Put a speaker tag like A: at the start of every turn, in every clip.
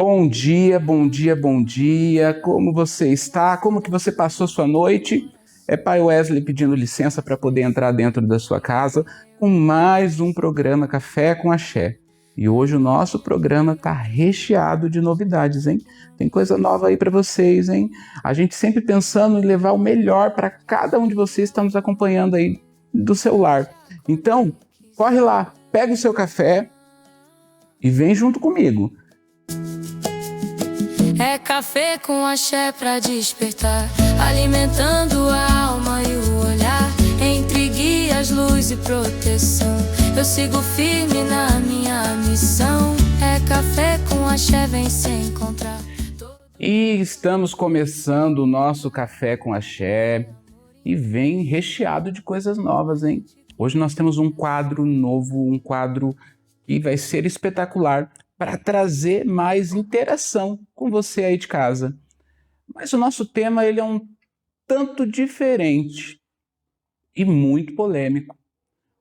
A: Bom dia, bom dia, bom dia. Como você está? Como que você passou sua noite? É Pai Wesley pedindo licença para poder entrar dentro da sua casa com mais um programa Café com Axé. E hoje o nosso programa está recheado de novidades, hein? Tem coisa nova aí para vocês, hein? A gente sempre pensando em levar o melhor para cada um de vocês que estão nos acompanhando aí do celular. Então, corre lá, pega o seu café e vem junto comigo.
B: É café com axé pra despertar, alimentando a alma e o olhar. Entre guias, luz e proteção, eu sigo firme na minha missão. É café com axé, vem se encontrar.
A: E estamos começando o nosso Café com Axé e vem recheado de coisas novas, hein? Hoje nós temos um quadro novo, um quadro que vai ser espetacular para trazer mais interação com você aí de casa. Mas o nosso tema ele é um tanto diferente e muito polêmico.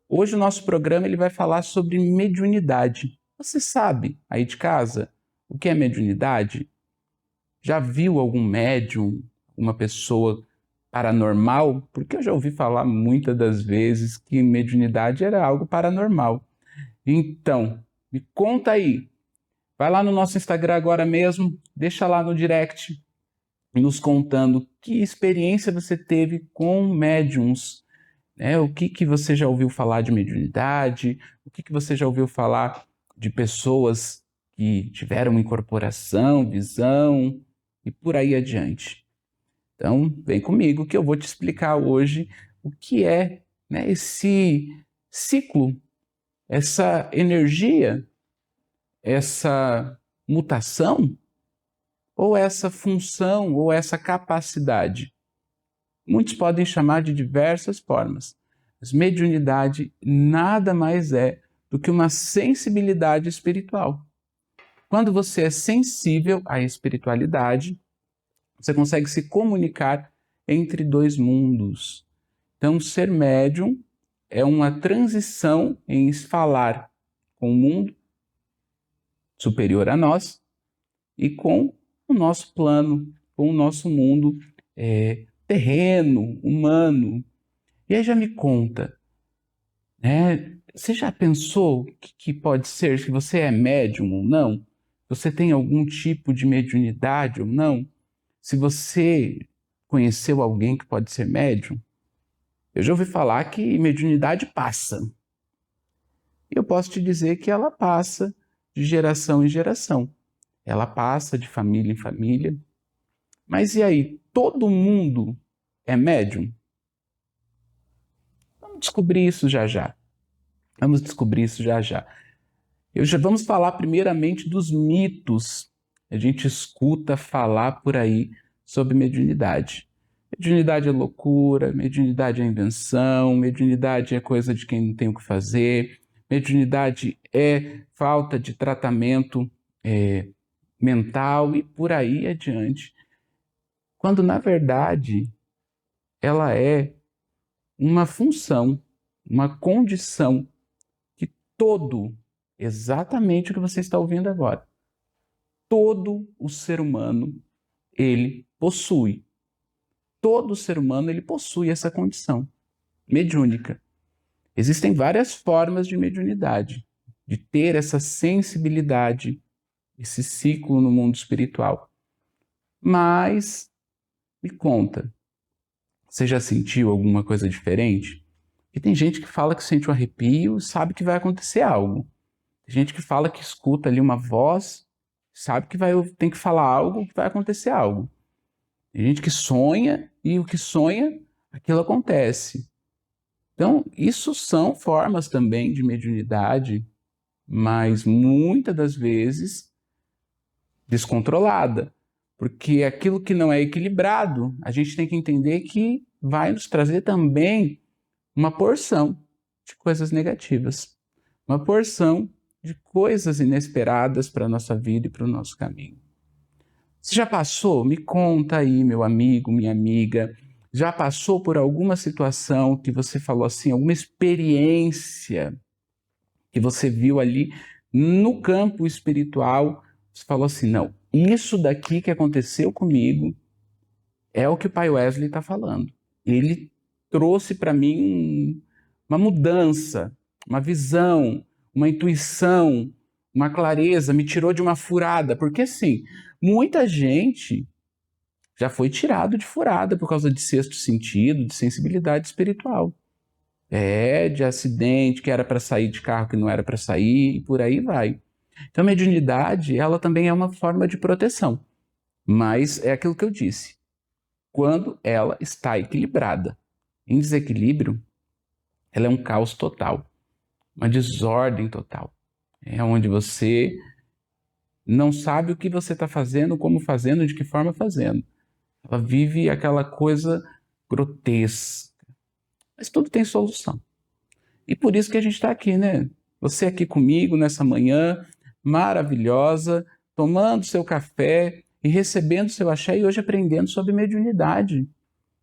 A: Hoje o nosso programa ele vai falar sobre mediunidade. Você sabe aí de casa o que é mediunidade? Já viu algum médium, uma pessoa paranormal? Porque eu já ouvi falar muitas das vezes que mediunidade era algo paranormal. Então, me conta aí. Vai lá no nosso Instagram agora mesmo, deixa lá no direct, nos contando que experiência você teve com médiums, né? O que você já ouviu falar de mediunidade, o que você já ouviu falar de pessoas que tiveram incorporação, visão e por aí adiante. Então, vem comigo que eu vou te explicar hoje o que é, né, esse ciclo, essa energia, essa mutação, ou essa função, ou essa capacidade. Muitos podem chamar de diversas formas, mas mediunidade nada mais é do que uma sensibilidade espiritual. Quando você é sensível à espiritualidade, você consegue se comunicar entre dois mundos. Então, ser médium é uma transição em falar com o mundo superior a nós e com o nosso plano, com o nosso mundo terreno, humano. E aí já me conta, né? Você já pensou que pode ser, se você é médium ou não? Você tem algum tipo de mediunidade ou não? Se você conheceu alguém que pode ser médium, eu já ouvi falar que mediunidade passa. E eu posso te dizer que ela passa de geração em geração. Ela passa de família em família. Mas e aí? Todo mundo é médium? Vamos descobrir isso já já. Vamos descobrir isso já já. Vamos falar primeiramente dos mitos. A gente escuta falar por aí sobre mediunidade. Mediunidade é loucura, mediunidade é invenção, mediunidade é coisa de quem não tem o que fazer, mediunidade é falta de tratamento mental e por aí adiante. Quando, na verdade, ela é uma função, uma condição que exatamente o que você está ouvindo agora, todo o ser humano, ele possui. Todo ser humano, ele possui essa condição mediúnica. Existem várias formas de mediunidade, de ter essa sensibilidade, esse ciclo no mundo espiritual. Mas, me conta, você já sentiu alguma coisa diferente? Porque tem gente que fala que sente um arrepio e sabe que vai acontecer algo. Tem gente que fala que escuta ali uma voz, sabe que tem que falar algo, que vai acontecer algo. Tem gente que sonha e o que sonha, aquilo acontece. Então, isso são formas também de mediunidade, mas muitas das vezes descontrolada. Porque aquilo que não é equilibrado, a gente tem que entender que vai nos trazer também uma porção de coisas negativas, uma porção de coisas inesperadas para a nossa vida e para o nosso caminho. Você já passou? Me conta aí, meu amigo, minha amiga. Já passou por alguma situação que você falou assim, alguma experiência que você viu ali no campo espiritual? Você falou assim, não, isso daqui que aconteceu comigo é o que o pai Wesley está falando. Ele trouxe para mim uma mudança, uma visão, uma intuição, uma clareza, me tirou de uma furada. Porque assim, muita gente já foi tirado de furada por causa de sexto sentido, de sensibilidade espiritual. De acidente, que era para sair de carro que não era para sair, e por aí vai. Então a mediunidade, ela também é uma forma de proteção. Mas é aquilo que eu disse. Quando ela está equilibrada. Em desequilíbrio, ela é um caos total, uma desordem total. É onde você não sabe o que você está fazendo, como fazendo, de que forma fazendo. Ela vive aquela coisa grotesca. Mas tudo tem solução. E por isso que a gente está aqui, né? Você aqui comigo nessa manhã maravilhosa, tomando seu café e recebendo seu axé e hoje aprendendo sobre mediunidade.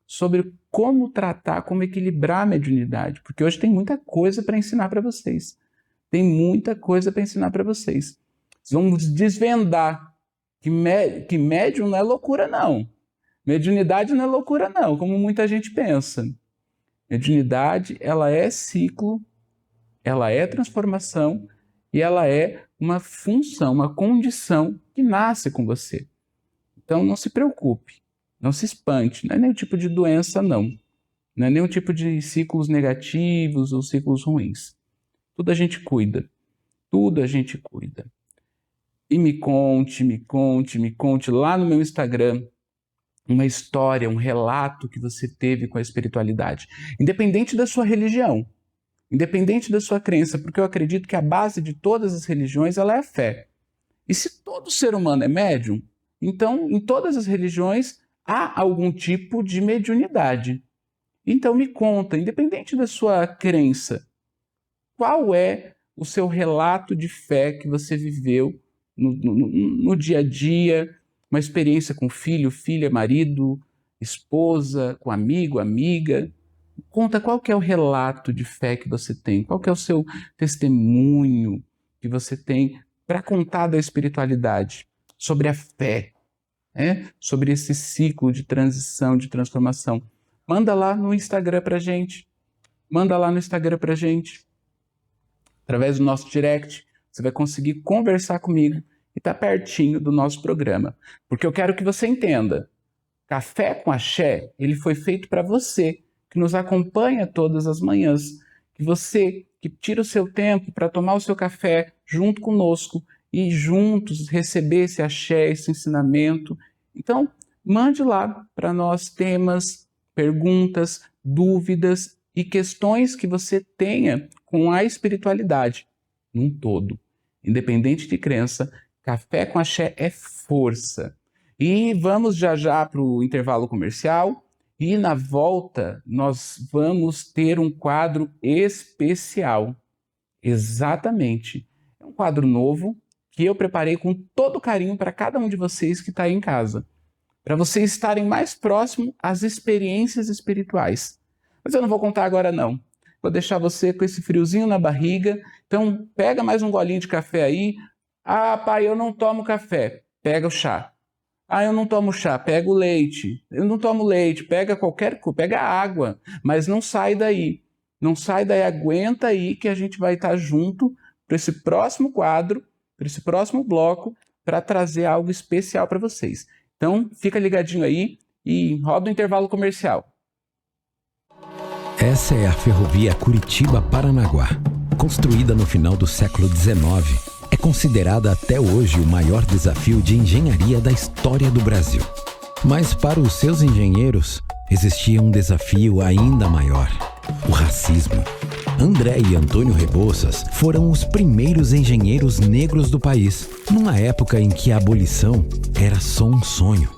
A: Sobre como tratar, como equilibrar a mediunidade. Porque hoje tem muita coisa para ensinar para vocês. Tem muita coisa para ensinar para vocês. Vamos desvendar que médium não é loucura, não. Mediunidade não é loucura, não, como muita gente pensa. Mediunidade, ela é ciclo, ela é transformação e ela é uma função, uma condição que nasce com você. Então não se preocupe, não se espante, não é nenhum tipo de doença, não. Não é nenhum tipo de ciclos negativos ou ciclos ruins. Tudo a gente cuida, tudo a gente cuida. E me conte lá no meu Instagram uma história, um relato que você teve com a espiritualidade. Independente da sua religião, independente da sua crença, porque eu acredito que a base de todas as religiões ela é a fé. E se todo ser humano é médium, então em todas as religiões há algum tipo de mediunidade. Então me conta, independente da sua crença, qual é o seu relato de fé que você viveu no dia a dia, uma experiência com filho, filha, marido, esposa, com amigo, amiga. Conta qual que é o relato de fé que você tem, qual que é o seu testemunho que você tem para contar da espiritualidade, sobre a fé, sobre esse ciclo de transição, de transformação. Manda lá no Instagram pra gente. Manda lá no Instagram pra gente. Através do nosso direct, você vai conseguir conversar comigo e estar pertinho do nosso programa. Porque eu quero que você entenda. Café com Axé, ele foi feito para você, que nos acompanha todas as manhãs. Que você que tira o seu tempo para tomar o seu café junto conosco e juntos receber esse axé, esse ensinamento. Então, mande lá para nós temas, perguntas, dúvidas e questões que você tenha com a espiritualidade num todo. Independente de crença, Café com Axé é força. E vamos já para o intervalo comercial e na volta nós vamos ter um quadro especial. Exatamente. É um quadro novo que eu preparei com todo carinho para cada um de vocês que está aí em casa. Para vocês estarem mais próximos às experiências espirituais. Mas eu não vou contar agora não. Vou deixar você com esse friozinho na barriga. Então pega mais um golinho de café aí. Ah, pai, eu não tomo café. Pega o chá. Ah, eu não tomo chá. Pega o leite. Eu não tomo leite. Pega qualquer coisa. Pega água. Mas não sai daí. Não sai daí. Aguenta aí que a gente vai estar junto para esse próximo quadro, para esse próximo bloco, para trazer algo especial para vocês. Então, fica ligadinho aí e roda o intervalo comercial.
C: Essa é a ferrovia Curitiba-Paranaguá. Construída no final do século XIX, é considerada até hoje o maior desafio de engenharia da história do Brasil. Mas para os seus engenheiros, existia um desafio ainda maior: o racismo. André e Antônio Rebouças foram os primeiros engenheiros negros do país, numa época em que a abolição era só um sonho.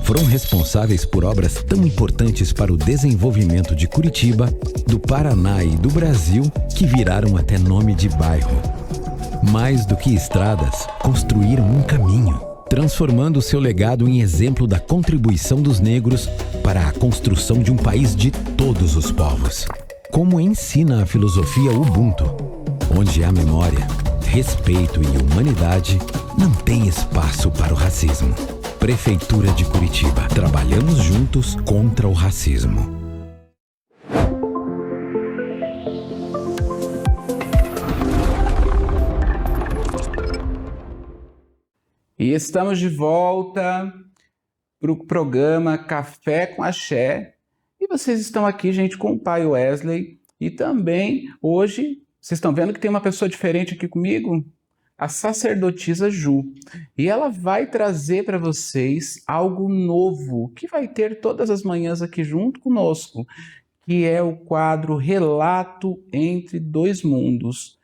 C: Foram responsáveis por obras tão importantes para o desenvolvimento de Curitiba, do Paraná e do Brasil, que viraram até nome de bairro. Mais do que estradas, construíram um caminho, transformando seu legado em exemplo da contribuição dos negros para a construção de um país de todos os povos. Como ensina a filosofia Ubuntu, onde há memória, respeito e humanidade, não tem espaço para o racismo. Prefeitura de Curitiba. Trabalhamos juntos contra o racismo.
A: E estamos de volta para o programa Café com Axé. E vocês estão aqui, gente, com o pai Wesley. E também, hoje, vocês estão vendo que tem uma pessoa diferente aqui comigo? A sacerdotisa Ju. E ela vai trazer para vocês algo novo, que vai ter todas as manhãs aqui junto conosco, que é o quadro Relato entre Dois Mundos.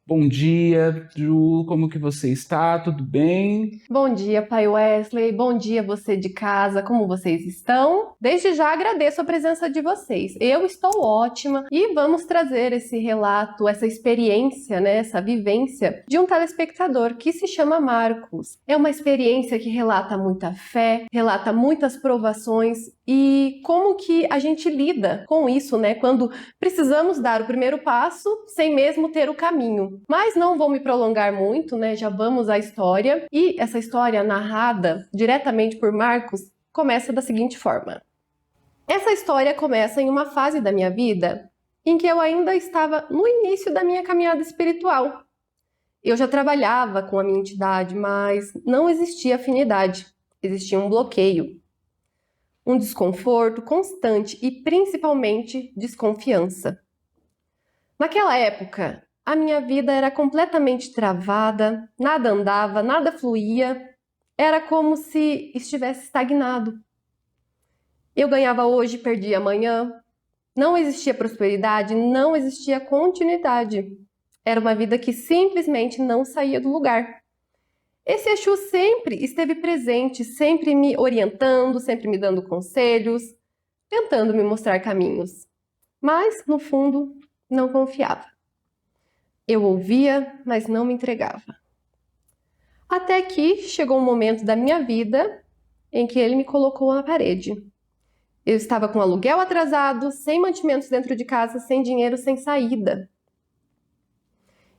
A: Bom dia, Ju, como que você está? Tudo bem?
D: Bom dia, pai Wesley. Bom dia, você de casa. Como vocês estão? Desde já agradeço a presença de vocês. Eu estou ótima e vamos trazer esse relato, essa experiência, né, essa vivência de um telespectador que se chama Marcos. É uma experiência que relata muita fé, relata muitas provações e como que a gente lida com isso, né, quando precisamos dar o primeiro passo sem mesmo ter o caminho. Mas não vou me prolongar muito, né? Já vamos à história. E essa história, narrada diretamente por Marcos, começa da seguinte forma. Essa história começa em uma fase da minha vida em que eu ainda estava no início da minha caminhada espiritual. Eu já trabalhava com a minha entidade, mas não existia afinidade. Existia um bloqueio, um desconforto constante e principalmente desconfiança. Naquela época, a minha vida era completamente travada, nada andava, nada fluía, era como se estivesse estagnado. Eu ganhava hoje e perdia amanhã, não existia prosperidade, não existia continuidade. Era uma vida que simplesmente não saía do lugar. Esse Exu sempre esteve presente, sempre me orientando, sempre me dando conselhos, tentando me mostrar caminhos. Mas, no fundo, não confiava. Eu ouvia, mas não me entregava. Até que chegou um momento da minha vida em que ele me colocou na parede. Eu estava com aluguel atrasado, sem mantimentos dentro de casa, sem dinheiro, sem saída.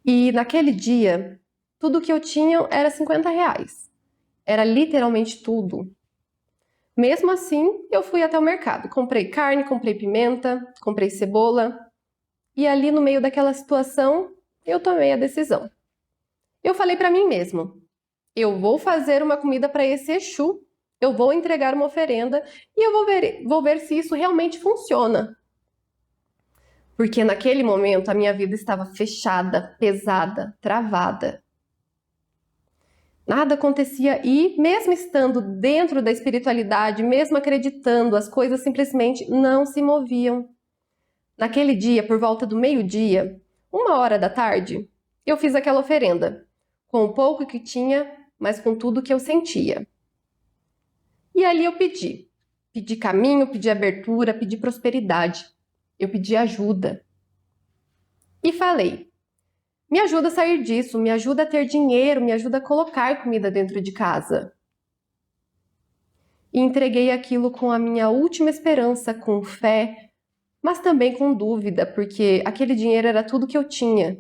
D: E naquele dia, tudo que eu tinha era R$50. Era literalmente tudo. Mesmo assim, eu fui até o mercado. Comprei carne, comprei pimenta, comprei cebola. E ali no meio daquela situação, eu tomei a decisão. Eu falei para mim mesmo, eu vou fazer uma comida para esse Exu, eu vou entregar uma oferenda e eu vou ver se isso realmente funciona. Porque naquele momento a minha vida estava fechada, pesada, travada. Nada acontecia e, mesmo estando dentro da espiritualidade, mesmo acreditando, as coisas simplesmente não se moviam. Naquele dia, por volta do meio-dia, 1h da tarde, eu fiz aquela oferenda, com o pouco que tinha, mas com tudo que eu sentia. E ali eu pedi caminho, pedi abertura, pedi prosperidade, eu pedi ajuda. E falei, me ajuda a sair disso, me ajuda a ter dinheiro, me ajuda a colocar comida dentro de casa. E entreguei aquilo com a minha última esperança, com fé, mas também com dúvida, porque aquele dinheiro era tudo que eu tinha.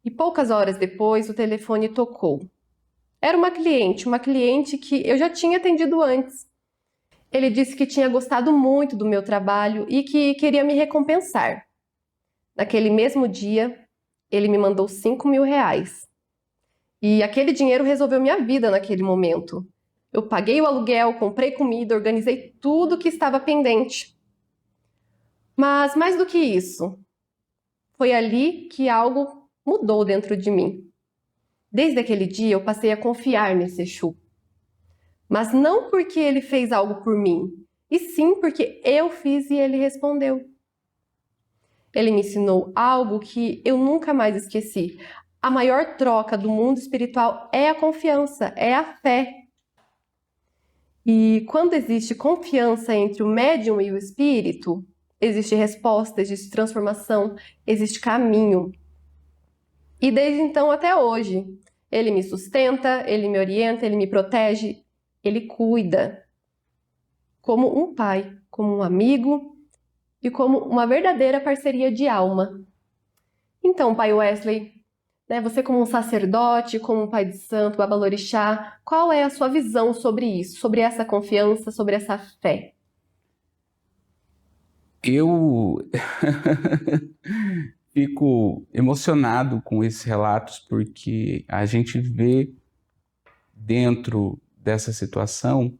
D: E poucas horas depois, o telefone tocou. Era uma cliente que eu já tinha atendido antes. Ele disse que tinha gostado muito do meu trabalho e que queria me recompensar. Naquele mesmo dia, ele me mandou R$5.000. E aquele dinheiro resolveu minha vida naquele momento. Eu paguei o aluguel, comprei comida, organizei tudo que estava pendente. Mas mais do que isso, foi ali que algo mudou dentro de mim. Desde aquele dia eu passei a confiar nesse Exu. Mas não porque ele fez algo por mim, e sim porque eu fiz e ele respondeu. Ele me ensinou algo que eu nunca mais esqueci. A maior troca do mundo espiritual é a confiança, é a fé. E quando existe confiança entre o médium e o espírito, existe resposta, existe transformação, existe caminho. E desde então até hoje, ele me sustenta, ele me orienta, ele me protege, ele cuida. como um pai, como um amigo e como uma verdadeira parceria de alma. Então, Pai Wesley, né, você como um sacerdote, como um pai de santo, babalorixá, qual é a sua visão sobre isso, sobre essa confiança, sobre essa fé?
A: Eu fico emocionado com esses relatos porque a gente vê dentro dessa situação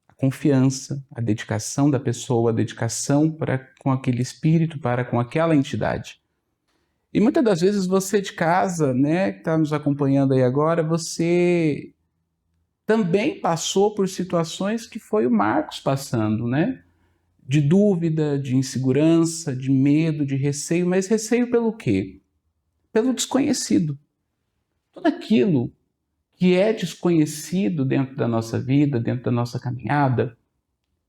A: a confiança, a dedicação da pessoa, a dedicação com aquele espírito, para com aquela entidade. E muitas das vezes você de casa, né, que está nos acompanhando aí agora, você também passou por situações que foi o Marcos passando, né? De dúvida, de insegurança, de medo, de receio, mas receio pelo quê? Pelo desconhecido. Tudo aquilo que é desconhecido dentro da nossa vida, dentro da nossa caminhada,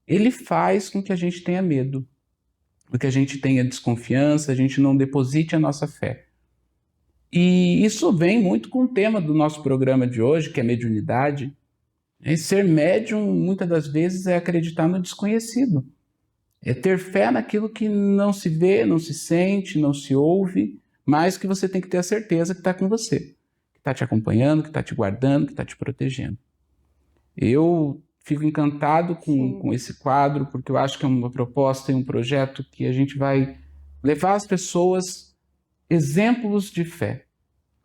A: ele faz com que a gente tenha medo, com que a gente tenha desconfiança, a gente não deposite a nossa fé. E isso vem muito com o tema do nosso programa de hoje, que é mediunidade. E ser médium, muitas das vezes, é acreditar no desconhecido. É ter fé naquilo que não se vê, não se sente, não se ouve, mas que você tem que ter a certeza que está com você, que está te acompanhando, que está te guardando, que está te protegendo. Eu fico encantado com esse quadro, porque eu acho que é uma proposta e um projeto que a gente vai levar às pessoas exemplos de fé.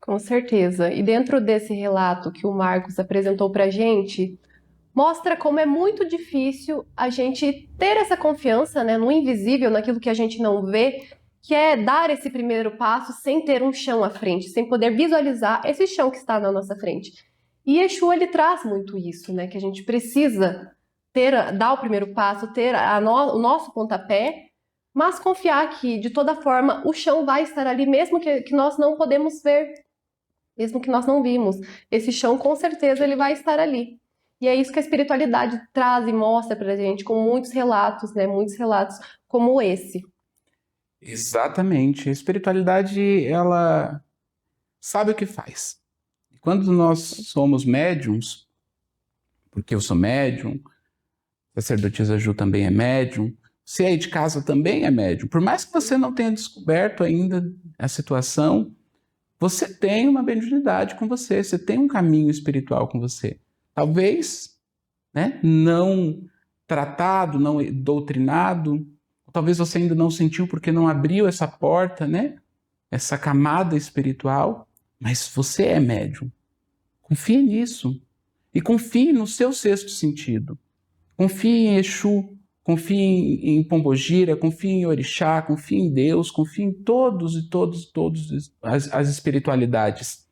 D: Com certeza. E dentro desse relato que o Marcos apresentou para a gente, mostra como é muito difícil a gente ter essa confiança, né, no invisível, naquilo que a gente não vê, que é dar esse primeiro passo sem ter um chão à frente, sem poder visualizar esse chão que está na nossa frente. E Exu, ele traz muito isso, né, que a gente precisa dar o primeiro passo, ter o nosso pontapé, mas confiar que, de toda forma, o chão vai estar ali, mesmo que nós não podemos ver, mesmo que nós não vimos. Esse chão, com certeza, ele vai estar ali. E é isso que a espiritualidade traz e mostra pra gente, com muitos relatos, né? Muitos relatos como esse.
A: Exatamente. A espiritualidade, ela sabe o que faz. E quando nós somos médiums, porque eu sou médium, a sacerdotisa Ju também é médium, você aí de casa também é médium. Por mais que você não tenha descoberto ainda a situação, você tem uma mediunidade com você, você tem um caminho espiritual com você. Talvez, né, não tratado, não doutrinado, talvez você ainda não sentiu porque não abriu essa porta, né, essa camada espiritual, mas você é médium. Confie nisso e confie no seu sexto sentido. Confie em Exu, confie em Pombogira, confie em Orixá, confie em Deus, confie em todos as espiritualidades,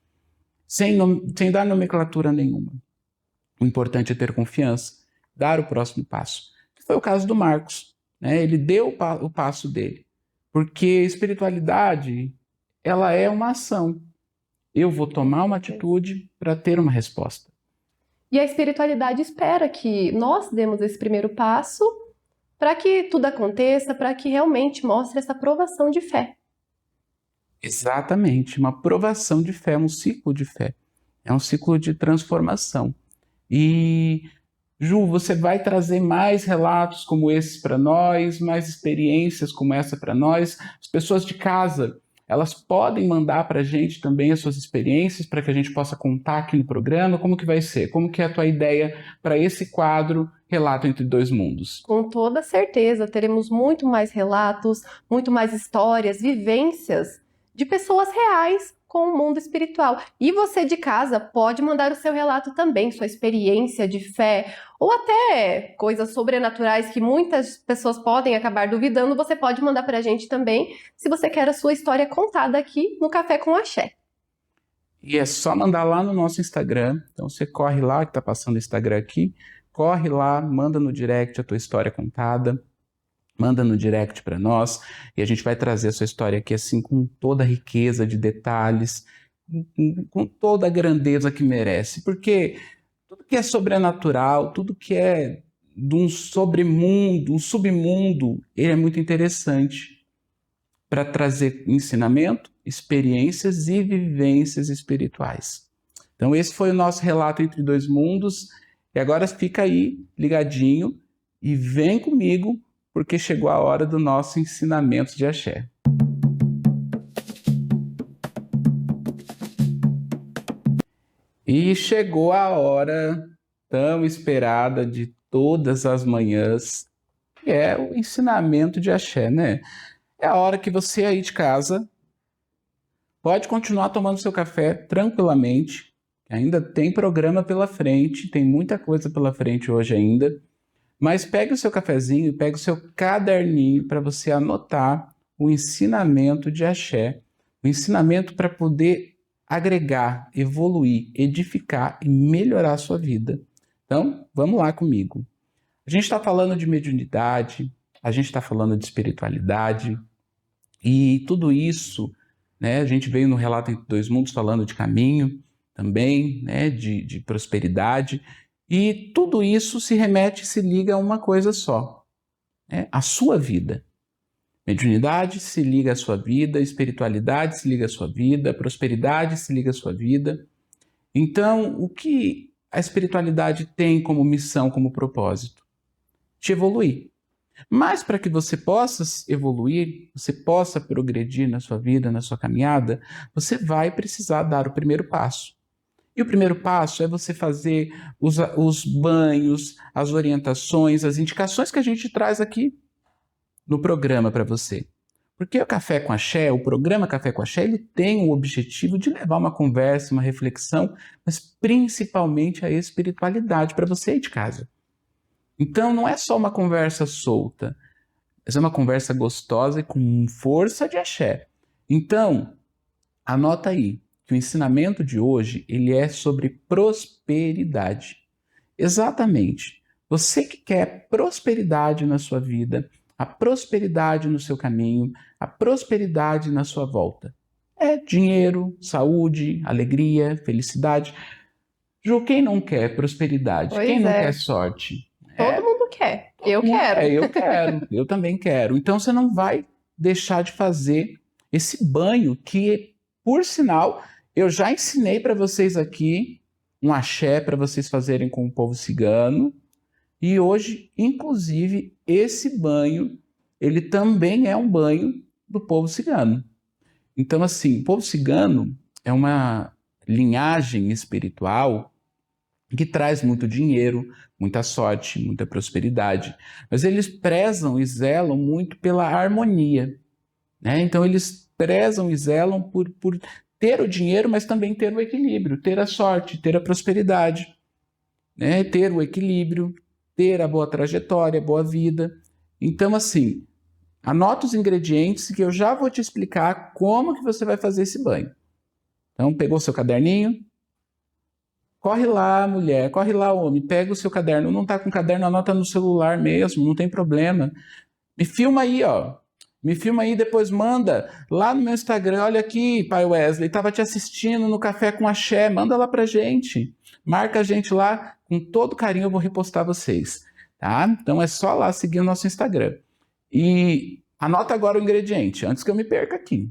A: sem dar nomenclatura nenhuma. O importante é ter confiança, dar o próximo passo. Que foi o caso do Marcos, né? Ele deu o passo dele, porque a espiritualidade, ela é uma ação. Eu vou tomar uma atitude para ter uma resposta.
D: E a espiritualidade espera que nós demos esse primeiro passo para que tudo aconteça, para que realmente mostre essa provação de fé.
A: Exatamente, uma provação de fé, um ciclo de fé. É um ciclo de transformação. E, Ju, você vai trazer mais relatos como esses para nós, mais experiências como essa para nós. As pessoas de casa, elas podem mandar para a gente também as suas experiências para que a gente possa contar aqui no programa. Como que vai ser? Como que é a tua ideia para esse quadro Relato entre Dois Mundos?
D: Com toda certeza, teremos muito mais relatos, muito mais histórias, vivências de pessoas reais com o mundo espiritual. E você de casa pode mandar o seu relato também, sua experiência de fé, ou até coisas sobrenaturais que muitas pessoas podem acabar duvidando, você pode mandar para a gente também, se você quer a sua história contada aqui no Café com Axé.
A: E é só mandar lá no nosso Instagram. Então você corre lá, que está passando o Instagram aqui, corre lá, manda no direct a tua história contada, manda no direct para nós e a gente vai trazer a sua história aqui assim com toda a riqueza de detalhes, com toda a grandeza que merece, porque tudo que é sobrenatural, tudo que é de um sobremundo, um submundo, ele é muito interessante para trazer ensinamento, experiências e vivências espirituais. Então esse foi o nosso relato entre dois mundos e agora fica aí ligadinho e vem comigo, porque chegou a hora do nosso ensinamento de axé. E chegou a hora tão esperada de todas as manhãs, que é o ensinamento de axé, né? É a hora que você aí de casa pode continuar tomando seu café tranquilamente, ainda tem programa pela frente, tem muita coisa pela frente hoje ainda, mas pegue o seu cafezinho, pegue o seu caderninho para você anotar o ensinamento de axé, o ensinamento para poder agregar, evoluir, edificar e melhorar a sua vida. Então, vamos lá comigo. A gente está falando de mediunidade, a gente está falando de espiritualidade, e tudo isso, né, a gente veio no Relato Entre Dois Mundos falando de caminho também, né, de prosperidade, e tudo isso se remete e se liga a uma coisa só, né, a sua vida. Mediunidade se liga à sua vida, espiritualidade se liga à sua vida, prosperidade se liga à sua vida. Então, o que a espiritualidade tem como missão, como propósito? Te evoluir. Mas para que você possa evoluir, você possa progredir na sua vida, na sua caminhada, você vai precisar dar o primeiro passo. E o primeiro passo é você fazer os banhos, as orientações, as indicações que a gente traz aqui no programa para você. Porque o Café com Axé, o programa Café com Axé, ele tem o objetivo de levar uma conversa, uma reflexão, mas principalmente a espiritualidade para você aí de casa. Então não é só uma conversa solta, mas é uma conversa gostosa e com força de axé. Então, anota aí que o ensinamento de hoje ele é sobre prosperidade. Exatamente. Você que quer prosperidade na sua vida, a prosperidade no seu caminho, a prosperidade na sua volta. É dinheiro, saúde, alegria, felicidade. Ju, quem não quer prosperidade? Quem não quer sorte?
D: Todo mundo quer. Eu quero.
A: Eu quero. Eu também quero. Então você não vai deixar de fazer esse banho que, por sinal, eu já ensinei para vocês aqui um axé para vocês fazerem com o povo cigano. E hoje, inclusive, esse banho, ele também é um banho do povo cigano. Então, assim, o povo cigano é uma linhagem espiritual que traz muito dinheiro, muita sorte, muita prosperidade. Mas eles prezam e zelam muito pela harmonia, né? Então, eles prezam e zelam por ter o dinheiro, mas também ter o equilíbrio, ter a sorte, ter a prosperidade, né? Ter o equilíbrio, ter a boa trajetória, a boa vida. Então, assim, anota os ingredientes que eu já vou te explicar como que você vai fazer esse banho. Então, pegou seu caderninho? Corre lá, mulher, corre lá, homem, pega o seu caderno. Não está com caderno, anota no celular mesmo, não tem problema. Me filma aí, ó. Me filma aí, depois manda lá no meu Instagram. Olha aqui, pai Wesley, estava te assistindo no Café com Axé. Manda lá pra gente. Marca a gente lá, com todo carinho eu vou repostar vocês, tá? Então é só lá seguir o nosso Instagram. E anota agora o ingrediente, antes que eu me perca aqui.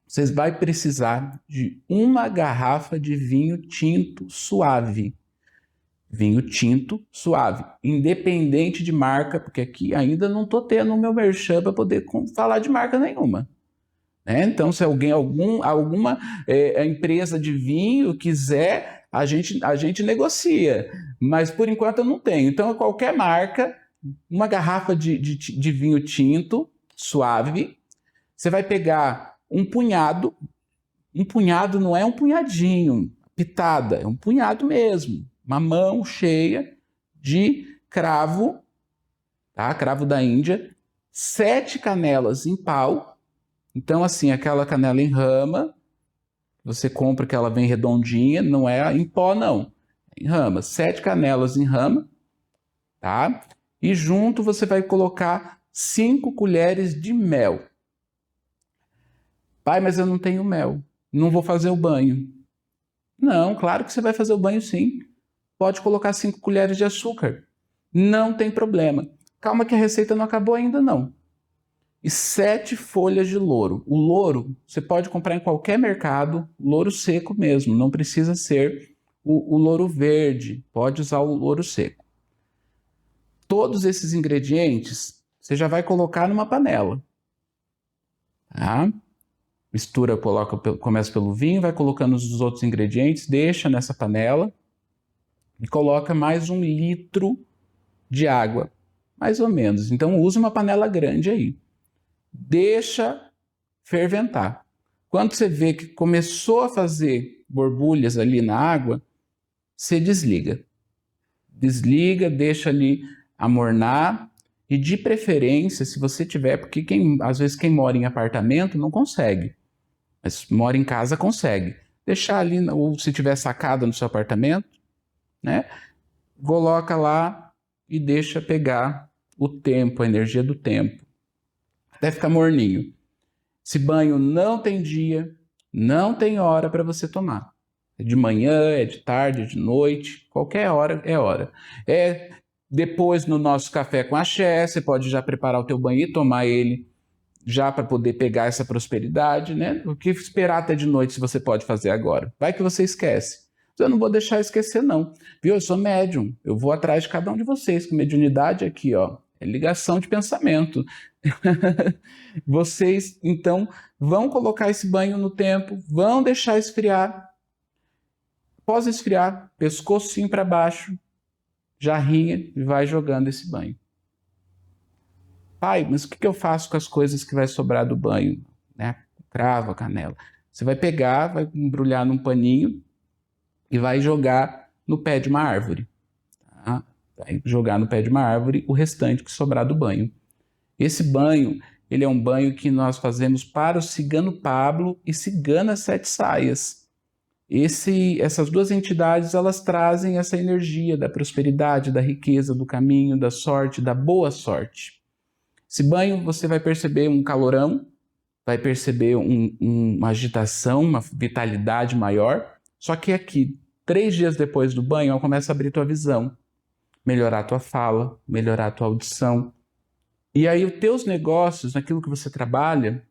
A: Vocês vão precisar de uma garrafa de vinho tinto suave. Vinho tinto suave, independente de marca, porque aqui ainda não estou tendo o meu merchan para poder falar de marca nenhuma. Né? Então, se alguma empresa de vinho quiser, a gente negocia. Mas, por enquanto, eu não tenho. Então, qualquer marca, uma garrafa de vinho tinto suave, você vai pegar um punhado não é um punhadinho, pitada, é um punhado mesmo. Uma mão cheia de cravo, tá? Cravo da Índia, 7 canelas em pau. Então, assim, aquela canela em rama, você compra que ela vem redondinha, não é em pó, não. É em rama, 7 canelas em rama, tá? E junto você vai colocar 5 colheres de mel. Pai, mas eu não tenho mel, não vou fazer o banho. Não, claro que você vai fazer o banho sim. Pode colocar 5 colheres de açúcar. Não tem problema. Calma que a receita não acabou ainda, não. E 7 folhas de louro. O louro você pode comprar em qualquer mercado, louro seco mesmo. Não precisa ser o louro verde. Pode usar o louro seco. todos esses ingredientes, você já vai colocar numa panela. Tá? Mistura, começa pelo vinho, vai colocando os outros ingredientes, deixa nessa panela e coloca mais 1 litro de água, mais ou menos. Então usa uma panela grande aí. Deixa ferventar. Quando você vê que começou a fazer borbulhas ali na água, você desliga. Desliga, deixa ali amornar e de preferência, se você tiver, porque às vezes quem mora em apartamento não consegue, mas mora em casa consegue. Deixar ali, ou se tiver sacada no seu apartamento, né? Coloca lá e deixa pegar o tempo, a energia do tempo, até ficar morninho. Esse banho não tem dia, não tem hora para você tomar. É de manhã, é de tarde, é de noite, qualquer hora é hora. É depois no nosso café com axé, você pode já preparar o teu banho e tomar ele já para poder pegar essa prosperidade, né? O que esperar até de noite se você pode fazer agora? Vai que você esquece. Eu não vou deixar esquecer não, viu? Eu sou médium, eu vou atrás de cada um de vocês, com mediunidade aqui, ó, é ligação de pensamento. Vocês, então, vão colocar esse banho no tempo, vão deixar esfriar. Após esfriar, pescocinho para baixo, jarrinha e vai jogando esse banho. Pai, mas o que eu faço com as coisas que vai sobrar do banho? Né? Cravo, canela. Você vai pegar, vai embrulhar num paninho e vai jogar no pé de uma árvore. Tá? Vai jogar no pé de uma árvore o restante que sobrar do banho. Esse banho, ele é um banho que nós fazemos para o cigano Pablo e cigana Sete Saias. Essas duas entidades, elas trazem essa energia da prosperidade, da riqueza, do caminho, da sorte, da boa sorte. Esse banho você vai perceber um calorão, vai perceber uma agitação, uma vitalidade maior, só que aqui, 3 dias depois do banho, ela começa a abrir tua visão, melhorar a tua fala, melhorar a tua audição. E aí os teus negócios, naquilo que você trabalha,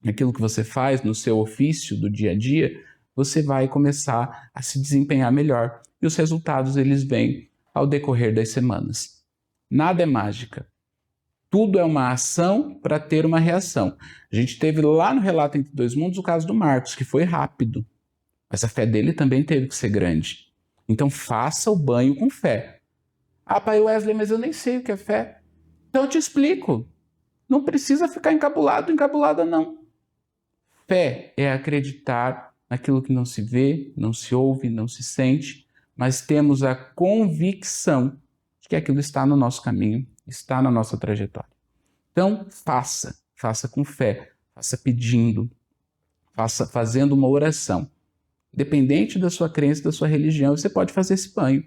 A: naquilo que você faz no seu ofício do dia a dia, você vai começar a se desempenhar melhor. E os resultados, eles vêm ao decorrer das semanas. Nada é mágica. Tudo é uma ação para ter uma reação. A gente teve lá no Relato Entre Dois Mundos o caso do Marcos, que foi rápido. Mas a fé dele também teve que ser grande. Então faça o banho com fé. Ah, pai Wesley, mas eu nem sei o que é fé. Então eu te explico. Não precisa ficar encabulada não. Fé é acreditar naquilo que não se vê, não se ouve, não se sente, mas temos a convicção de que aquilo está no nosso caminho, está na nossa trajetória. Então, faça com fé, faça pedindo, faça fazendo uma oração. Independente da sua crença, da sua religião, você pode fazer esse banho.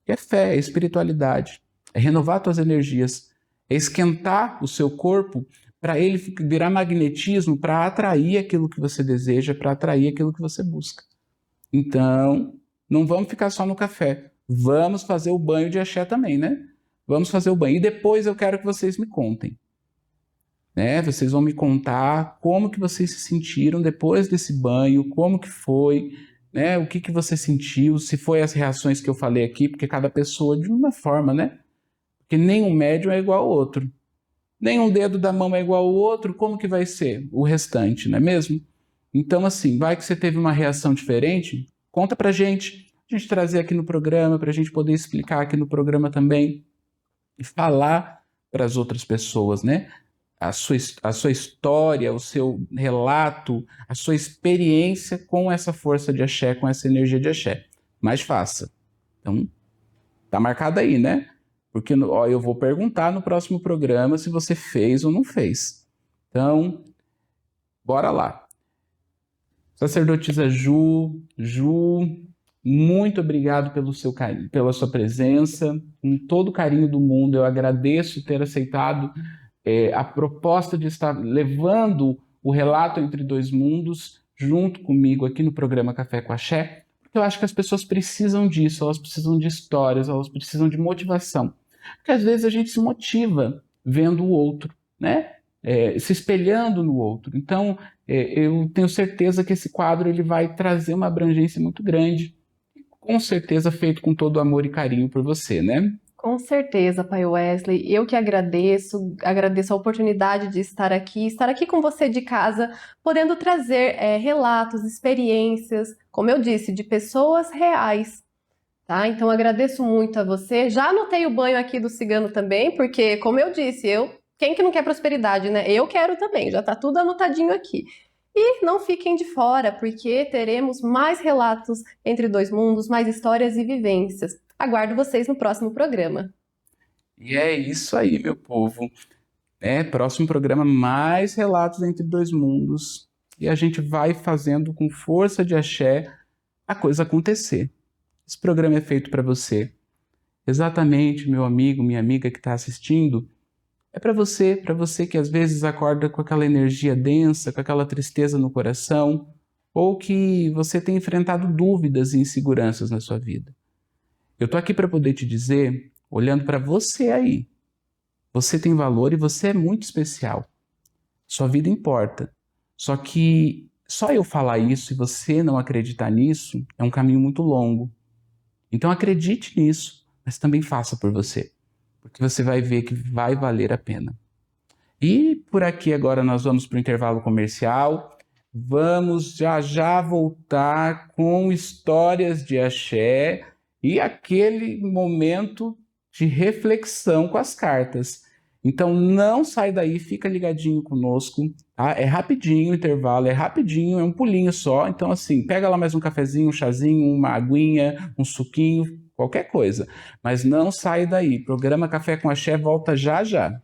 A: É fé, é espiritualidade, é renovar suas energias, é esquentar o seu corpo para ele virar magnetismo, para atrair aquilo que você deseja, para atrair aquilo que você busca. Então, não vamos ficar só no café. Vamos fazer o banho de axé também, né? Vamos fazer o banho. E depois eu quero que vocês me contem. Né? Vocês vão me contar como que vocês se sentiram depois desse banho, como que foi, né? O que você sentiu, se foi as reações que eu falei aqui, porque cada pessoa de uma forma, né? Porque nenhum médium é igual ao outro. Nenhum dedo da mão é igual ao outro, como que vai ser o restante, não é mesmo? Então, assim, vai que você teve uma reação diferente, conta pra gente, a gente trazer aqui no programa, pra gente poder explicar aqui no programa também, e falar para as outras pessoas, né? A sua história, o seu relato, a sua experiência com essa força de axé, com essa energia de axé. Mas faça. Então, tá marcado aí, né? Porque ó, eu vou perguntar no próximo programa se você fez ou não fez. Então, bora lá. Sacerdotisa Ju, muito obrigado pelo seu carinho, pela sua presença. Com todo o carinho do mundo, eu agradeço ter aceitado a proposta de estar levando o Relato Entre Dois Mundos junto comigo aqui no programa Café com Axé, porque eu acho que as pessoas precisam disso, elas precisam de histórias, elas precisam de motivação. Porque às vezes a gente se motiva vendo o outro, né? Se espelhando no outro. Então, eu tenho certeza que esse quadro ele vai trazer uma abrangência muito grande, com certeza feito com todo amor e carinho por você, né?
D: Com certeza, Pai Wesley. Eu que agradeço a oportunidade de estar aqui com você de casa, podendo trazer relatos, experiências, como eu disse, de pessoas reais, tá? Então agradeço muito a você. Já anotei o banho aqui do cigano também, porque, como eu disse, quem que não quer prosperidade, né? Eu quero também, já tá tudo anotadinho aqui. E não fiquem de fora, porque teremos mais relatos entre dois mundos, mais histórias e vivências. Aguardo vocês no próximo programa.
A: E é isso aí, meu povo. Próximo programa, mais relatos entre dois mundos. E a gente vai fazendo com força de axé a coisa acontecer. Esse programa é feito para você. Exatamente, meu amigo, minha amiga que está assistindo. É para você que às vezes acorda com aquela energia densa, com aquela tristeza no coração, ou que você tem enfrentado dúvidas e inseguranças na sua vida. Eu tô aqui para poder te dizer, olhando para você aí, você tem valor e você é muito especial. Sua vida importa. Só que só eu falar isso e você não acreditar nisso é um caminho muito longo. Então acredite nisso, mas também faça por você, porque você vai ver que vai valer a pena. E por aqui agora nós vamos para o intervalo comercial. Vamos já voltar com histórias de axé e aquele momento de reflexão com as cartas. Então não sai daí, fica ligadinho conosco, tá? É rapidinho o intervalo, é rapidinho, é um pulinho só. Então assim, pega lá mais um cafezinho, um chazinho, uma aguinha, um suquinho, qualquer coisa. Mas não sai daí. Programa Café com Axé volta já já.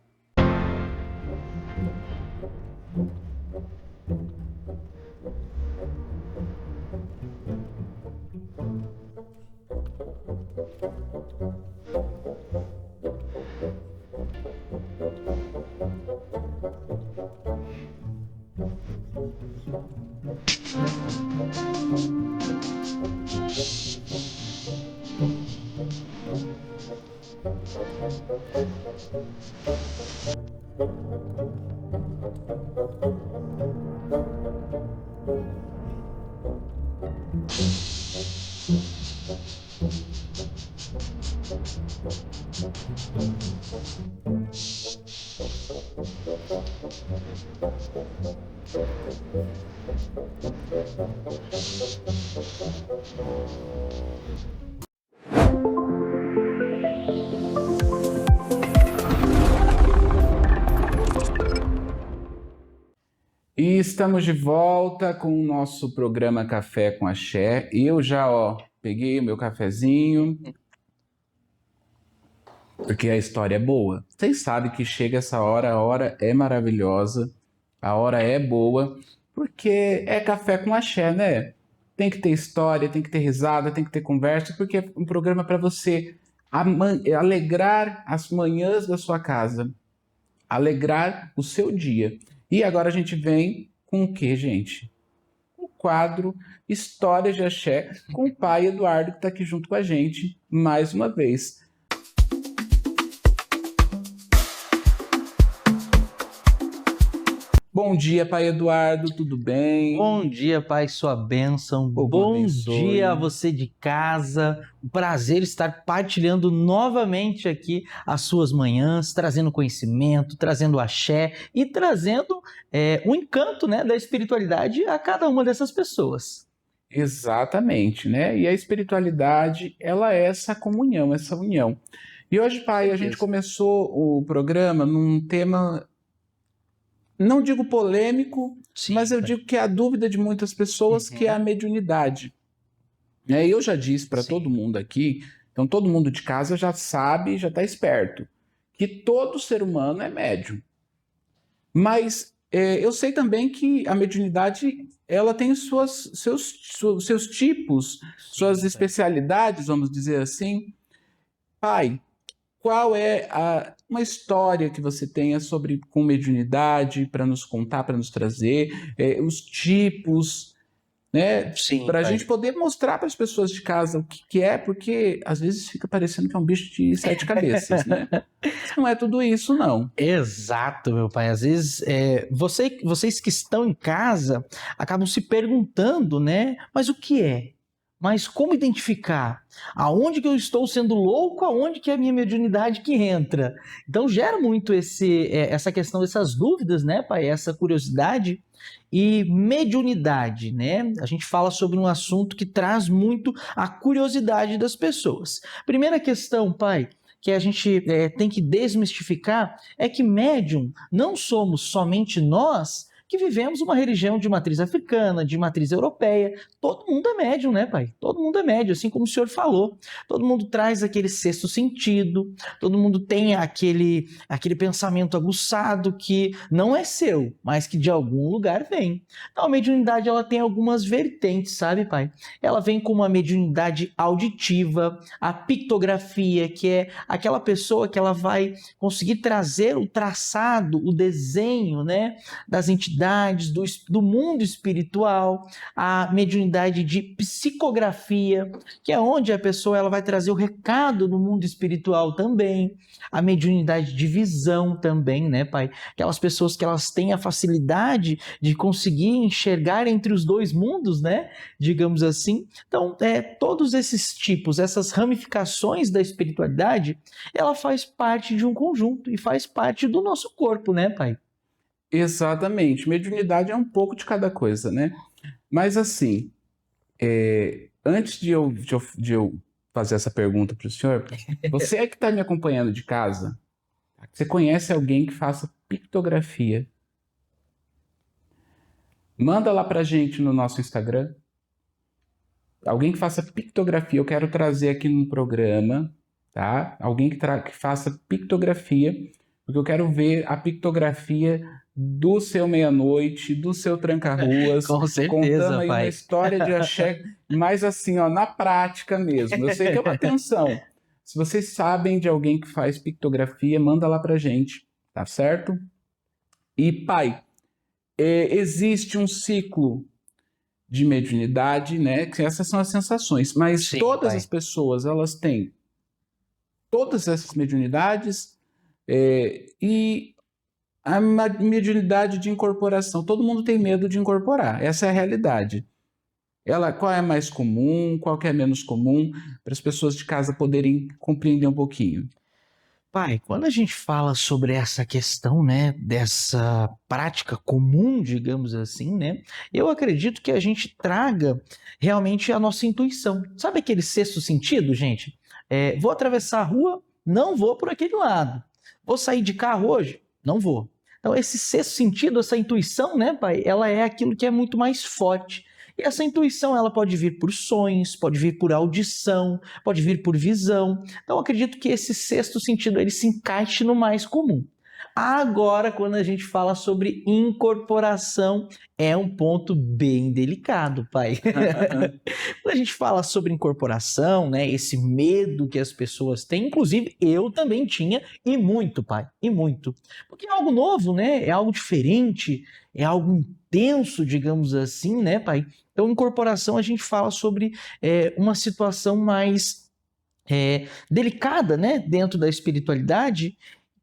A: E estamos de volta com o nosso programa Café com Axé. Eu já, peguei o meu cafezinho, porque a história é boa. Vocês sabem que chega essa hora, a hora é maravilhosa, a hora é boa, porque é Café com Axé, né? Tem que ter história, tem que ter risada, tem que ter conversa, porque é um programa para você alegrar as manhãs da sua casa, alegrar o seu dia. E agora a gente vem com o quê, gente? O quadro Histórias de Axé com o pai Eduardo, que está aqui junto com a gente mais uma vez. Bom dia, pai Eduardo, tudo bem?
E: Bom dia, pai, sua bênção. Bom dia a você de casa. Um prazer estar partilhando novamente aqui as suas manhãs, trazendo conhecimento, trazendo axé e trazendo o encanto, né, da espiritualidade a cada uma dessas pessoas.
A: Exatamente, né? E a espiritualidade, ela é essa comunhão, essa união. E hoje, pai, a gente começou o programa num tema, não digo polêmico,
E: Sim,
A: mas eu digo que é a dúvida de muitas pessoas, que é a mediunidade. Eu já disse para todo mundo aqui, então todo mundo de casa já sabe, já está esperto, que todo ser humano é médium. Mas eu sei também que a mediunidade, ela tem seus tipos, suas especialidades, vamos dizer assim. Pai, qual é uma história que você tenha com mediunidade para nos contar, para nos trazer, os tipos, né?
E: Sim,
A: para a gente poder mostrar para as pessoas de casa o que é, porque às vezes fica parecendo que é um bicho de 7 cabeças, né? Não é tudo isso, não.
E: Exato, meu pai. Às vezes, vocês que estão em casa acabam se perguntando, né? Mas o que é? mas como identificar? Aonde que eu estou sendo louco? Aonde que é a minha mediunidade que entra? Então gera muito essa questão, essas dúvidas, né, pai? Essa curiosidade e mediunidade, né? A gente fala sobre um assunto que traz muito a curiosidade das pessoas. Primeira questão, pai, que a gente tem que desmistificar é que médium não somos somente nós que vivemos uma religião de matriz africana, de matriz europeia. Todo mundo é médium, né, pai? Todo mundo é médium, assim como o senhor falou. Todo mundo traz aquele sexto sentido, todo mundo tem aquele pensamento aguçado que não é seu, mas que de algum lugar vem. Então, a mediunidade, ela tem algumas vertentes, sabe, pai? Ela vem com uma mediunidade auditiva, a pictografia, que é aquela pessoa que ela vai conseguir trazer o traçado, o desenho, né, das entidades, do mundo espiritual, a mediunidade de psicografia, que é onde a pessoa ela vai trazer o recado no mundo espiritual também, a mediunidade de visão também, né, pai? Aquelas pessoas que elas têm a facilidade de conseguir enxergar entre os dois mundos, né, digamos assim. Então, todos esses tipos, essas ramificações da espiritualidade, ela faz parte de um conjunto e faz parte do nosso corpo, né, pai?
A: Exatamente. Mediunidade é um pouco de cada coisa, né? Mas assim, antes de eu fazer essa pergunta para o senhor, você é que está me acompanhando de casa? Você conhece alguém que faça pictografia? Manda lá para a gente no nosso Instagram. Alguém que faça pictografia, eu quero trazer aqui no programa, tá? Alguém que faça pictografia, porque eu quero ver a pictografia do seu meia-noite, do seu tranca-ruas,
E: Com certeza,
A: contando aí
E: pai.
A: uma história de axé, mas assim, ó, na prática mesmo. Eu sei que é uma atenção. Se vocês sabem de alguém que faz pictografia, manda lá pra gente, tá certo? E, pai, existe um ciclo de mediunidade, né? Que essas são as sensações, mas
E: Sim,
A: todas
E: pai.
A: as pessoas, elas têm todas essas mediunidades e a mediunidade de incorporação. Todo mundo tem medo de incorporar, essa é a realidade. Qual é mais comum, qual que é menos comum, para as pessoas de casa poderem compreender um pouquinho.
E: Pai, quando a gente fala sobre essa questão, né, dessa prática comum, digamos assim, né, eu acredito que a gente traga realmente a nossa intuição. Sabe aquele sexto sentido, gente? Vou atravessar a rua, não vou por aquele lado. Vou sair de carro hoje? Não vou. Então, esse sexto sentido, essa intuição, né, pai, ela é aquilo que é muito mais forte. E essa intuição, ela pode vir por sonhos, pode vir por audição, pode vir por visão. Então, eu acredito que esse sexto sentido, ele se encaixe no mais comum. Agora, quando a gente fala sobre incorporação, é um ponto bem delicado, pai. Quando a gente fala sobre incorporação, né, esse medo que as pessoas têm, inclusive eu também tinha, e muito, pai, e muito. Porque é algo novo, né? É algo diferente, é algo intenso, digamos assim, né, pai? Então, incorporação, a gente fala sobre uma situação mais delicada, né, dentro da espiritualidade,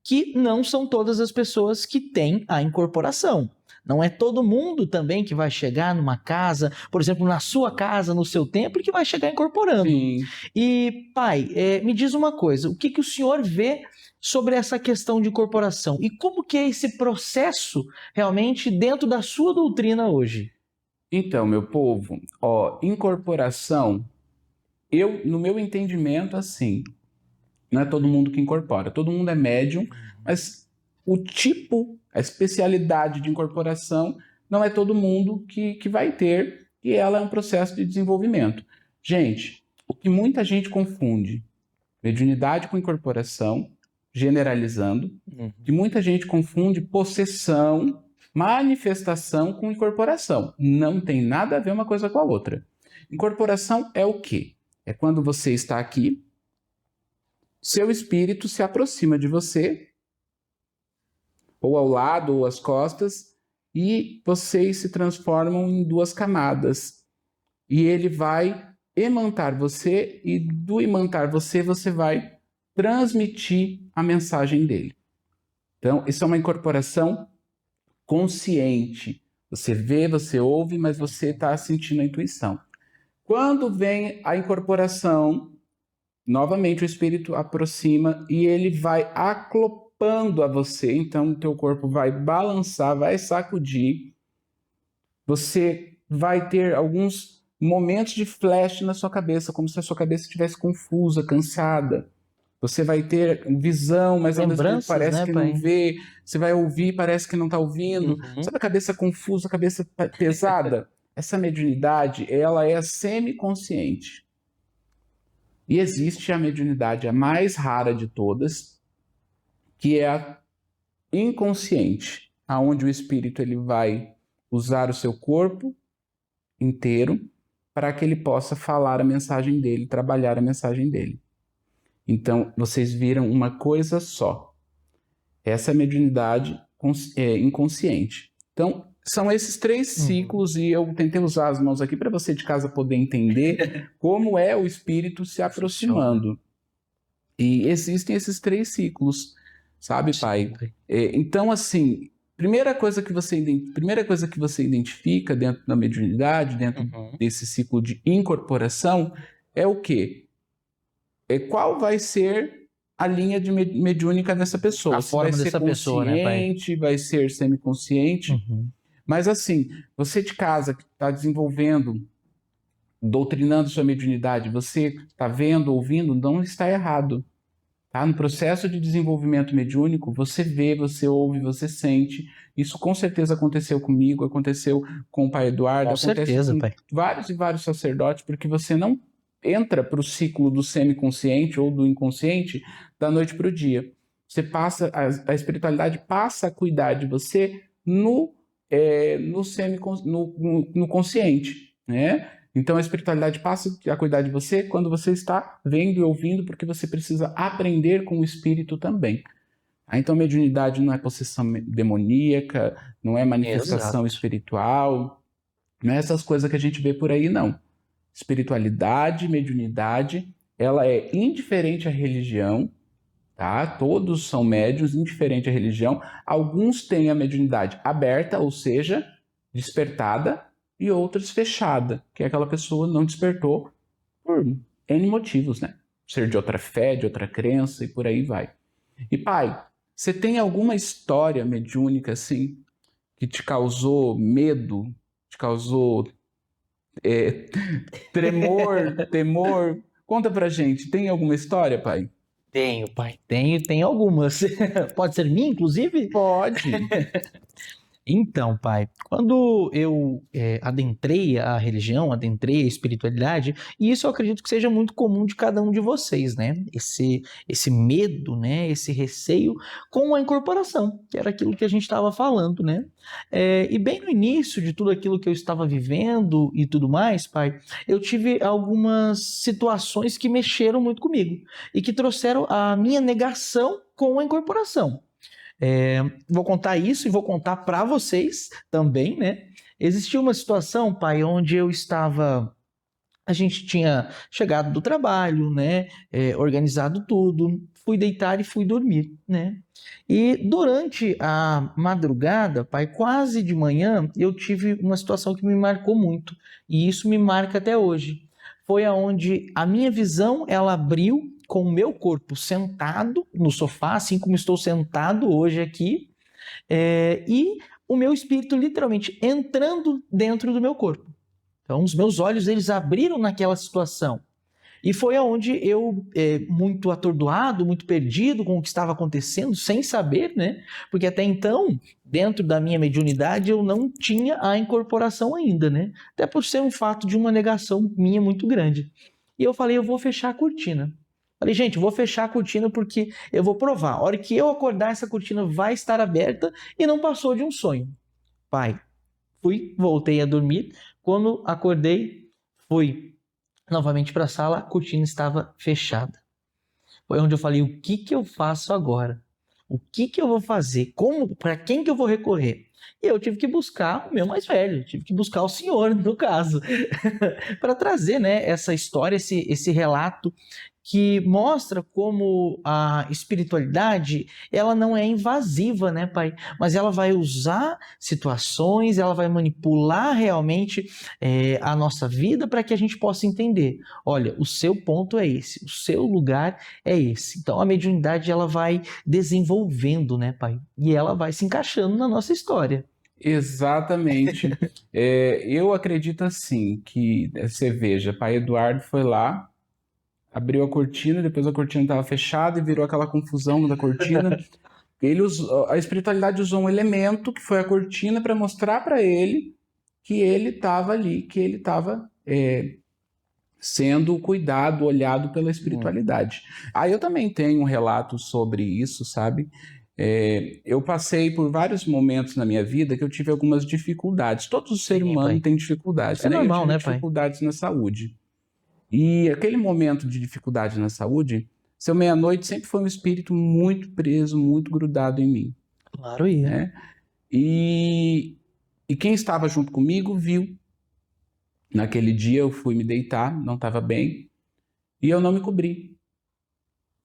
E: que não são todas as pessoas que têm a incorporação. Não é todo mundo também que vai chegar numa casa, por exemplo, na sua casa, no seu templo, que vai chegar incorporando.
A: Sim.
E: E, pai, me diz uma coisa, o que o senhor vê sobre essa questão de incorporação? E como que é esse processo realmente dentro da sua doutrina hoje?
A: Então, meu povo, incorporação, no meu entendimento, assim, não é todo mundo que incorpora, todo mundo é médium, mas o tipo, a especialidade de incorporação, não é todo mundo que vai ter, e ela é um processo de desenvolvimento. Gente, o que muita gente confunde, mediunidade com incorporação, generalizando, que muita gente confunde possessão, manifestação com incorporação. Não tem nada a ver uma coisa com a outra. Incorporação é o quê? É quando você está aqui, seu espírito se aproxima de você, ou ao lado, ou às costas, e vocês se transformam em duas camadas. E ele vai imantar você, e do imantar você, você vai transmitir a mensagem dele. Então, isso é uma incorporação consciente. Você vê, você ouve, mas você está sentindo a intuição. Quando vem a incorporação, novamente o espírito aproxima e ele vai aclopando a você. Então o teu corpo vai balançar, vai sacudir. Você vai ter alguns momentos de flash na sua cabeça, como se a sua cabeça estivesse confusa, cansada. Você vai ter visão, mas ao mesmo tempo parece que não vê. Você vai ouvir, parece que não está ouvindo. Sabe a cabeça confusa, a cabeça pesada? Essa mediunidade, ela é semiconsciente. E existe a mediunidade, a mais rara de todas, que é a inconsciente, aonde o espírito ele vai usar o seu corpo inteiro para que ele possa falar a mensagem dele, trabalhar a mensagem dele. Então, vocês viram uma coisa só. Essa é a mediunidade inconsciente. Então, são esses 3 ciclos e eu tentei usar as mãos aqui para você de casa poder entender como é o espírito se aproximando. E existem esses 3 ciclos, sabe, pai? Então, assim, primeira coisa que você identifica dentro da mediunidade, dentro desse ciclo de incorporação, é o quê? Qual vai ser a linha de mediúnica dessa pessoa?
E: A forma dessa pessoa, né, pai?
A: Vai ser semiconsciente. Mas assim, você de casa que está desenvolvendo, doutrinando sua mediunidade, você está vendo, ouvindo, não está errado. Tá? No processo de desenvolvimento mediúnico, você vê, você ouve, você sente. Isso com certeza aconteceu comigo, aconteceu com o pai Eduardo, acontece com vários e vários sacerdotes, porque você não entra para o ciclo do semiconsciente ou do inconsciente da noite para o dia. Você passa, a espiritualidade passa a cuidar de você no consciente, né? Então a espiritualidade passa a cuidar de você quando você está vendo e ouvindo, porque você precisa aprender com o espírito também. Então mediunidade não é possessão demoníaca, não é manifestação espiritual, não é essas coisas que a gente vê por aí, não. Espiritualidade, mediunidade, ela é indiferente à religião, tá? Todos são médiuns, indiferente à religião. Alguns têm a mediunidade aberta, ou seja, despertada, e outros fechada, que é aquela pessoa não despertou por N motivos, né? Ser de outra fé, de outra crença e por aí vai. E pai, você tem alguma história mediúnica assim que te causou medo, te causou temor? Conta pra gente, tem alguma história, pai?
E: Tenho, pai. Tenho algumas. Pode ser minha, inclusive?
A: Pode.
E: Então, pai, quando eu adentrei a religião, adentrei a espiritualidade, e isso eu acredito que seja muito comum de cada um de vocês, né? Esse medo, né? Esse receio com a incorporação, que era aquilo que a gente estava falando, né? E bem no início de tudo aquilo que eu estava vivendo e tudo mais, pai, eu tive algumas situações que mexeram muito comigo e que trouxeram a minha negação com a incorporação. Vou contar isso e vou contar para vocês também, né? Existia uma situação, pai, onde a gente tinha chegado do trabalho, né? Organizado tudo, fui deitar e fui dormir, né? E durante a madrugada, pai, quase de manhã, eu tive uma situação que me marcou muito e isso me marca até hoje. Foi aonde a minha visão, ela abriu com o meu corpo sentado no sofá, assim como estou sentado hoje aqui, e o meu espírito literalmente entrando dentro do meu corpo. Então, os meus olhos, eles abriram naquela situação. E foi aonde eu, muito atordoado, muito perdido com o que estava acontecendo, sem saber, né? Porque até então, dentro da minha mediunidade, eu não tinha a incorporação ainda, né? Até por ser um fato de uma negação minha muito grande. E eu falei, eu vou fechar a cortina. Falei, gente, vou fechar a cortina porque eu vou provar. A hora que eu acordar, essa cortina vai estar aberta e não passou de um sonho. Pai, voltei a dormir. Quando acordei, fui novamente para a sala, a cortina estava fechada. Foi onde eu falei, o que eu faço agora? O que eu vou fazer? Para quem que eu vou recorrer? E eu tive que buscar o meu mais velho, tive que buscar o senhor, no caso, para trazer, né, essa história, esse relato que mostra como a espiritualidade, ela não é invasiva, né, pai? Mas ela vai usar situações, ela vai manipular realmente a nossa vida para que a gente possa entender. Olha, o seu ponto é esse, o seu lugar é esse. Então a mediunidade ela vai desenvolvendo, né, pai? E ela vai se encaixando na nossa história.
A: Exatamente. Eu acredito assim, que você veja, pai Eduardo foi lá, abriu a cortina, depois a cortina estava fechada e virou aquela confusão da cortina. A espiritualidade usou um elemento que foi a cortina para mostrar para ele que ele estava ali, que ele estava sendo cuidado, olhado pela espiritualidade. Aí eu também tenho um relato sobre isso, sabe? Eu passei por vários momentos na minha vida que eu tive algumas dificuldades. Todo ser humano tem dificuldades,
E: né? Normal,
A: eu tive
E: né, pai?
A: dificuldades na saúde. E aquele momento de dificuldade na saúde, seu meia-noite sempre foi um espírito muito preso, muito grudado em mim.
E: Claro, ia.
A: Né? E quem estava junto comigo viu. Naquele dia eu fui me deitar, não estava bem, e eu não me cobri.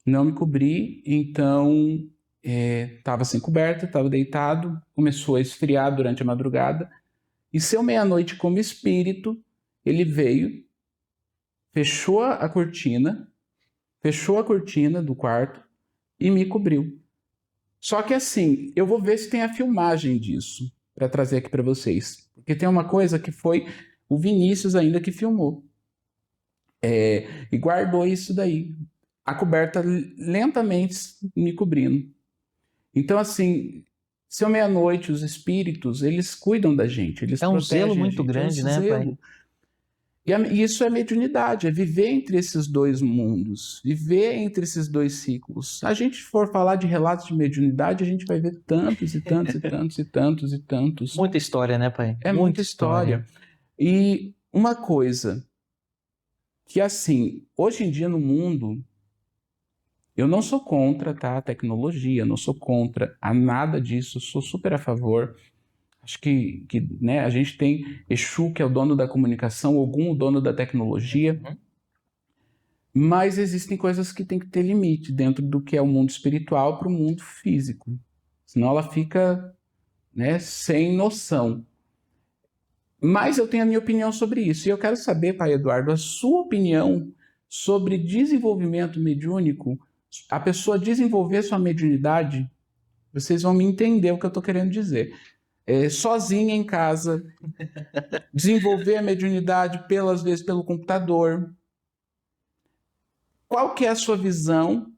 A: Não me cobri, então estava sem coberta, estava deitado, começou a esfriar durante a madrugada, e seu meia-noite como espírito, ele veio, fechou a cortina do quarto e me cobriu. Só que assim, eu vou ver se tem a filmagem disso para trazer aqui para vocês. Porque tem uma coisa que foi o Vinícius ainda que filmou. E guardou isso daí. A coberta lentamente me cobrindo. Então assim, seu meia-noite, os espíritos, eles cuidam da gente. Eles
E: protegem zelo muito grande, né, pai?
A: E isso é mediunidade, é viver entre esses dois mundos, viver entre esses dois ciclos. Se a gente for falar de relatos de mediunidade, a gente vai ver tantos e tantos e tantos e tantos e tantos.
E: Muita história, né, pai?
A: É muita história. E uma coisa que, assim, hoje em dia no mundo, eu não sou contra, tá, a tecnologia, não sou contra a nada disso, sou super a favor. Acho que né, a gente tem Exu, que é o dono da comunicação, Ogum, o dono da tecnologia. Mas existem coisas que tem que ter limite dentro do que é o mundo espiritual para o mundo físico. Senão ela fica, né, sem noção. Mas eu tenho a minha opinião sobre isso. E eu quero saber, pai Eduardo, a sua opinião sobre desenvolvimento mediúnico. A pessoa desenvolver sua mediunidade, vocês vão me entender o que eu estou querendo dizer. Sozinha em casa, desenvolver a mediunidade às vezes pelo computador. Qual que é a sua visão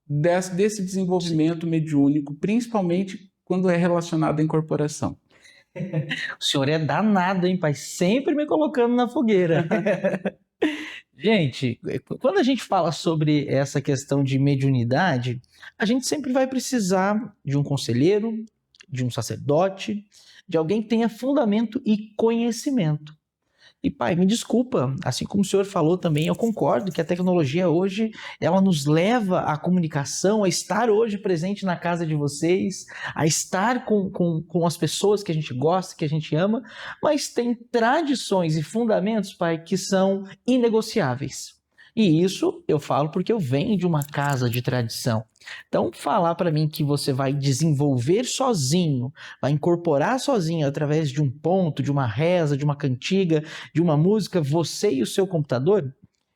A: desse desenvolvimento mediúnico, principalmente quando é relacionado à incorporação?
E: O senhor é danado, hein, pai? Sempre me colocando na fogueira. Gente, quando a gente fala sobre essa questão de mediunidade, a gente sempre vai precisar de um conselheiro, de um sacerdote, de alguém que tenha fundamento e conhecimento. E pai, me desculpa, assim como o senhor falou também, eu concordo que a tecnologia hoje, ela nos leva à comunicação, a estar hoje presente na casa de vocês, a estar com as pessoas que a gente gosta, que a gente ama, mas tem tradições e fundamentos, pai, que são inegociáveis. E isso eu falo porque eu venho de uma casa de tradição. Então, falar para mim que você vai desenvolver sozinho, vai incorporar sozinho através de um ponto, de uma reza, de uma cantiga, de uma música, você e o seu computador,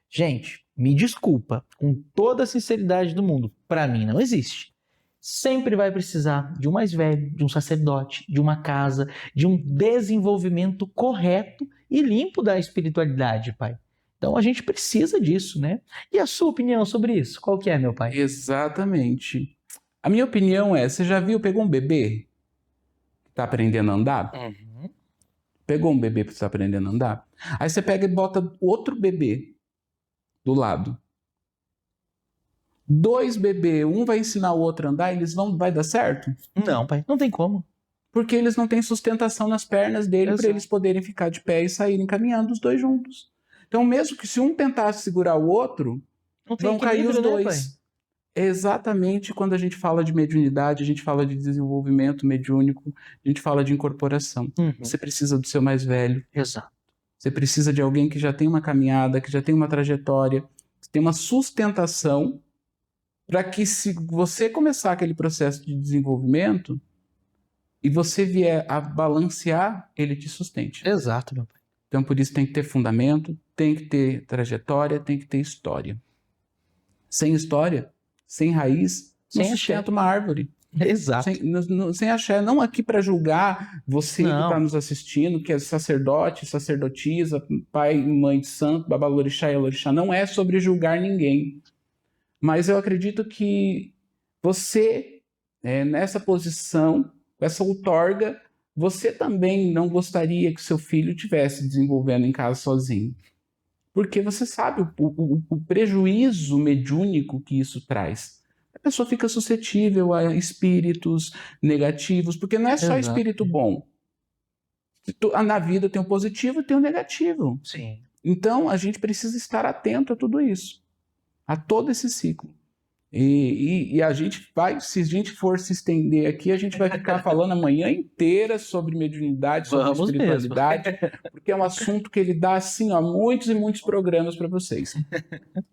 E: gente, me desculpa, com toda a sinceridade do mundo, para mim não existe. Sempre vai precisar de um mais velho, de um sacerdote, de uma casa, de um desenvolvimento correto e limpo da espiritualidade, pai. Então a gente precisa disso, né? E a sua opinião sobre isso? Qual que é, meu pai?
A: Exatamente. A minha opinião você já viu, pegou um bebê que tá aprendendo a andar?
E: Uhum.
A: Pegou um bebê que tá aprendendo a andar? Aí você pega e bota outro bebê do lado. 2 bebês, um vai ensinar o outro a andar, vai dar certo?
E: Não, pai, não tem como.
A: Porque eles não têm sustentação nas pernas dele para eles poderem ficar de pé e saírem caminhando os dois juntos. Então, mesmo que se um tentasse segurar o outro, vão cair os dois. exatamente quando a gente fala de mediunidade, a gente fala de desenvolvimento mediúnico, a gente fala de incorporação. Você precisa do seu mais velho.
E: Exato.
A: Você precisa de alguém que já tem uma caminhada, que já tem uma trajetória, que tem uma sustentação, para que se você começar aquele processo de desenvolvimento e você vier a balancear, ele te sustente.
E: Exato, meu pai.
A: Então, por isso tem que ter fundamento, tem que ter trajetória, tem que ter história. Sem história, sem raiz, não
E: Sem
A: sustenta
E: axé.
A: uma árvore.
E: Exato.
A: Sem axé, não aqui para julgar você que
E: Não.
A: está nos assistindo, que é sacerdote, sacerdotisa, pai e mãe de santo, babalorixá e alorixá, não é sobre julgar ninguém. Mas eu acredito que você, nessa posição, com essa outorga, você também não gostaria que seu filho estivesse desenvolvendo em casa sozinho. Porque você sabe o prejuízo mediúnico que isso traz. A pessoa fica suscetível a espíritos negativos, porque não é só
E: Exato.
A: espírito bom. Na vida tem o positivo e tem o negativo.
E: Sim.
A: Então, a gente precisa estar atento a tudo isso, a todo esse ciclo. E a gente vai, se a gente for se estender aqui, a gente vai ficar falando a manhã inteira sobre mediunidade, sobre
E: Vamos
A: espiritualidade, porque é um assunto que ele dá, assim, ó, muitos e muitos programas para vocês.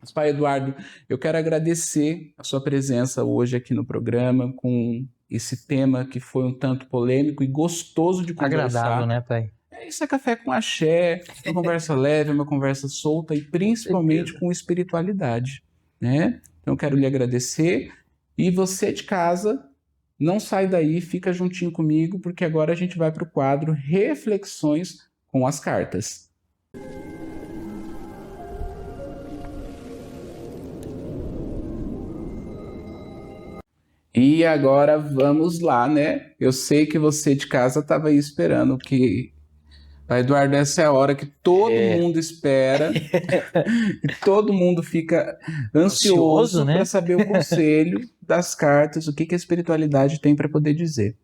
A: Mas, pai Eduardo, eu quero agradecer a sua presença hoje aqui no programa, com esse tema que foi um tanto polêmico e gostoso de conversar.
E: Agradável, né, pai?
A: Isso é café com axé, uma conversa leve, uma conversa solta e principalmente com espiritualidade, né? Então, eu quero lhe agradecer. E você de casa, não sai daí, fica juntinho comigo, porque agora a gente vai para o quadro Reflexões com as Cartas. E agora vamos lá, né? Eu sei que você de casa estava aí esperando que... Eduardo, essa é a hora que todo mundo espera, e todo mundo fica ansioso, né, para saber o conselho das cartas, o que a espiritualidade tem para poder dizer.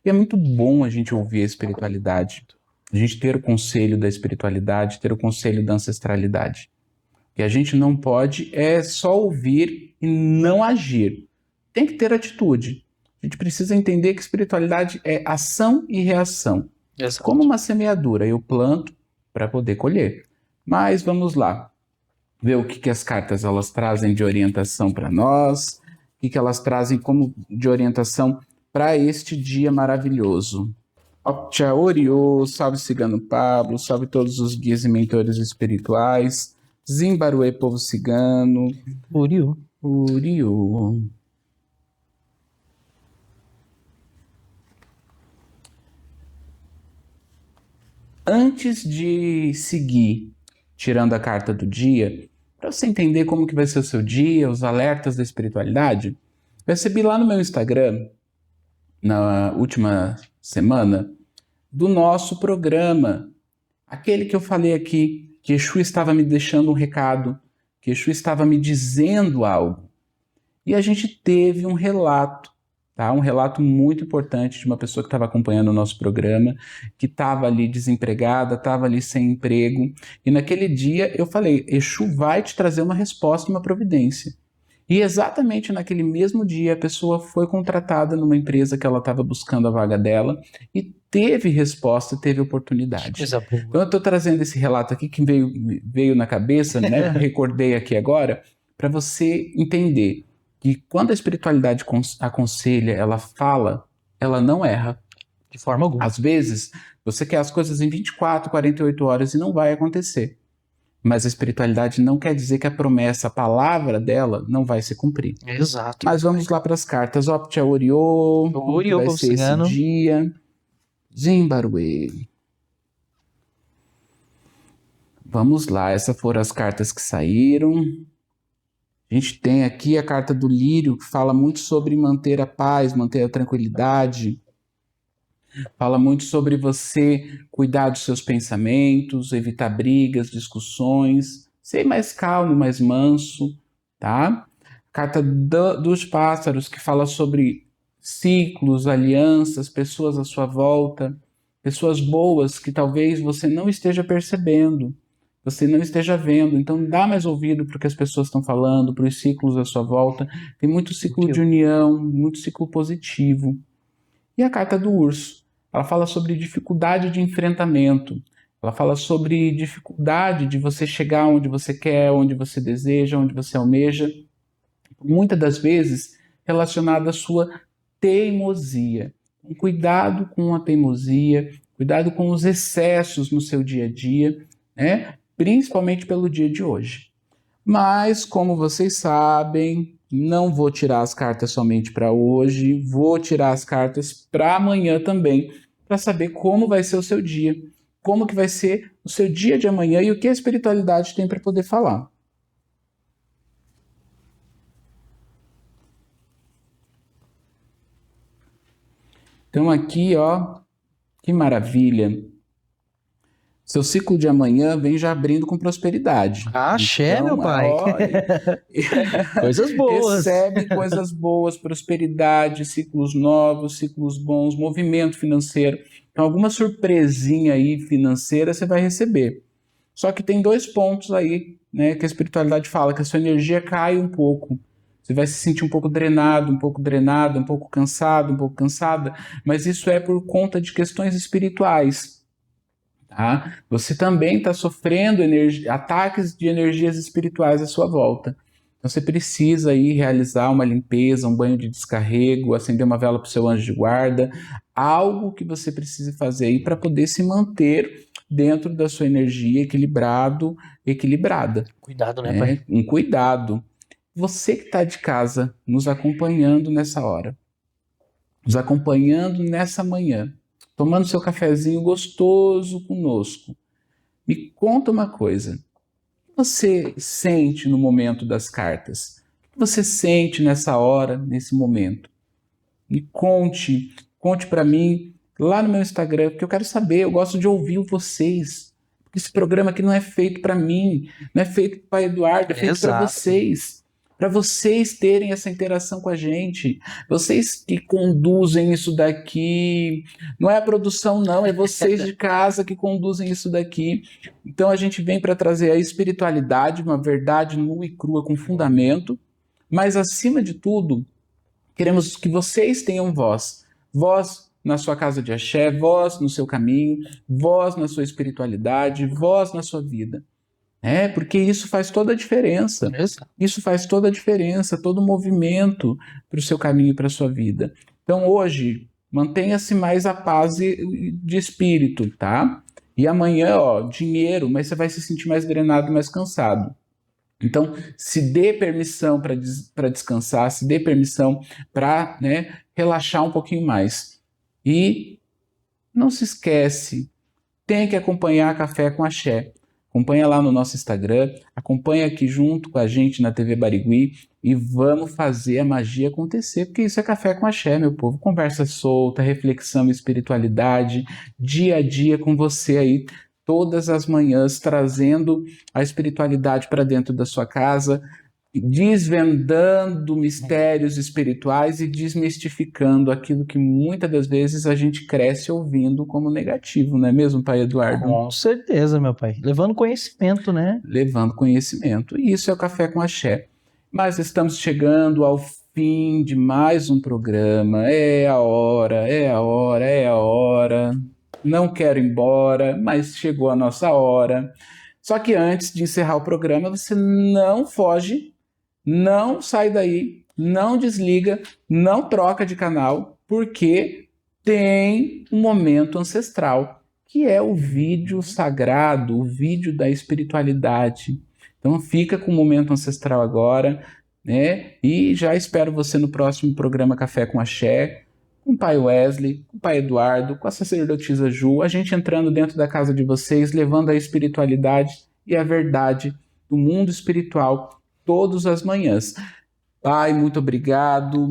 A: E é muito bom a gente ouvir a espiritualidade, a gente ter o conselho da espiritualidade, ter o conselho da ancestralidade. O que a gente não pode é só ouvir e não agir. Tem que ter atitude. A gente precisa entender que espiritualidade é ação e reação.
E: Exato.
A: Como uma semeadura, eu planto para poder colher. Mas vamos lá, ver o que as cartas elas trazem de orientação para nós, o que elas trazem como de orientação para este dia maravilhoso. Optia Oriô, salve Cigano Pablo, salve todos os guias e mentores espirituais, Zimbaruê, povo cigano,
E: Uriu.
A: Uriô. Antes de seguir tirando a carta do dia, para você entender como que vai ser o seu dia, os alertas da espiritualidade, eu recebi lá no meu Instagram, na última semana, do nosso programa, aquele que eu falei aqui, que Exu estava me deixando um recado, que Exu estava me dizendo algo. E a gente teve um relato, tá? Um relato muito importante de uma pessoa que estava acompanhando o nosso programa, que estava ali desempregada, estava ali sem emprego. E naquele dia eu falei, Exu vai te trazer uma resposta, uma providência. E exatamente naquele mesmo dia a pessoa foi contratada numa empresa que ela estava buscando a vaga dela e teve resposta, teve oportunidade. Então eu estou trazendo esse relato aqui que veio na cabeça, né? Recordei aqui agora, para você entender que quando a espiritualidade aconselha, ela fala, ela não erra.
E: De forma alguma.
A: Às vezes, você quer as coisas em 24, 48 horas e não vai acontecer. Mas a espiritualidade não quer dizer que a promessa, a palavra dela, não vai se cumprir.
E: Exato.
A: Mas vamos lá para as cartas. Optia Oriô,
E: Oriô,
A: vai
E: povo
A: ser
E: cigano.
A: esse dia. Zimbaruê. Vamos lá, essas foram as cartas que saíram. A gente tem aqui a carta do Lírio, que fala muito sobre manter a paz, manter a tranquilidade. Fala muito sobre você cuidar dos seus pensamentos, evitar brigas, discussões, ser mais calmo, mais manso, tá? Carta dos pássaros, que fala sobre ciclos, alianças, pessoas à sua volta, pessoas boas que talvez você não esteja percebendo, você não esteja vendo. Então dá mais ouvido para o que as pessoas estão falando, para os ciclos à sua volta. Tem muito ciclo de união, muito ciclo positivo. E a carta do urso, ela fala sobre dificuldade de enfrentamento. Ela fala sobre dificuldade de você chegar onde você quer, onde você deseja, onde você almeja. Muitas das vezes relacionada à sua teimosia. Cuidado com a teimosia, cuidado com os excessos no seu dia a dia, né? Principalmente pelo dia de hoje. Mas, como vocês sabem, não vou tirar as cartas somente para hoje, vou tirar as cartas para amanhã também, para saber como vai ser o seu dia, como que vai ser o seu dia de amanhã e o que a espiritualidade tem para poder falar. Então aqui, ó, que maravilha. Seu ciclo de amanhã vem já abrindo com prosperidade.
E: Axé,
A: então,
E: meu pai. Coisas boas.
A: Recebe coisas boas, prosperidade, ciclos novos, ciclos bons, movimento financeiro. Então, alguma surpresinha aí financeira você vai receber. Só que tem 2 pontos aí, né, que a espiritualidade fala, que a sua energia cai um pouco. Você vai se sentir um pouco drenado, um pouco drenada, um pouco cansado, um pouco cansada, mas isso é por conta de questões espirituais. Tá? Você também está sofrendo ataques de energias espirituais à sua volta. Então você precisa aí realizar uma limpeza, um banho de descarrego, acender uma vela para o seu anjo de guarda, algo que você precisa fazer aí para poder se manter dentro da sua energia equilibrada.
E: Cuidado, né, pai?
A: Um cuidado. Você que está de casa nos acompanhando nessa hora, nos acompanhando nessa manhã, tomando seu cafezinho gostoso conosco. Me conta uma coisa. O que você sente no momento das cartas? O que você sente nessa hora, nesse momento? Me conte para mim lá no meu Instagram, porque eu quero saber, eu gosto de ouvir vocês. Porque esse programa aqui não é feito para mim, não é feito para o Pai Eduardo, é feito para vocês. Para vocês terem essa interação com a gente, vocês que conduzem isso daqui, não é a produção não, é vocês de casa que conduzem isso daqui. Então a gente vem para trazer a espiritualidade, uma verdade nua e crua com fundamento, mas acima de tudo, queremos que vocês tenham voz na sua casa de axé, voz no seu caminho, voz na sua espiritualidade, voz na sua vida. Porque isso faz toda a diferença. Isso faz toda a diferença, todo o movimento para o seu caminho e para a sua vida. Então hoje, mantenha-se mais a paz de espírito, tá? E amanhã, ó, dinheiro, mas você vai se sentir mais drenado e mais cansado. Então, se dê permissão para descansar, se dê permissão para, né, relaxar um pouquinho mais. E não se esquece, tem que acompanhar Café com Axé. Acompanha lá no nosso Instagram, acompanha aqui junto com a gente na TV Barigui e vamos fazer a magia acontecer, porque isso é Café com Axé, meu povo. Conversa solta, reflexão e espiritualidade, dia a dia com você aí, todas as manhãs, trazendo a espiritualidade para dentro da sua casa, desvendando mistérios espirituais e desmistificando aquilo que muitas das vezes a gente cresce ouvindo como negativo, não é mesmo, Pai Eduardo?
E: Com certeza, meu pai. Levando conhecimento, né?
A: Levando conhecimento. E isso é o Café com Axé. Mas estamos chegando ao fim de mais um programa. É a hora. Não quero ir embora, mas chegou a nossa hora. Só que antes de encerrar o programa, você não foge, não sai daí, não desliga, não troca de canal, porque tem um momento ancestral, que é o vídeo sagrado, o vídeo da espiritualidade. Então fica com o momento ancestral agora, né? E já espero você no próximo programa Café com Axé, com o Pai Wesley, com o Pai Eduardo, com a sacerdotisa Ju, a gente entrando dentro da casa de vocês, levando a espiritualidade e a verdade do mundo espiritual todas as manhãs. Pai, muito obrigado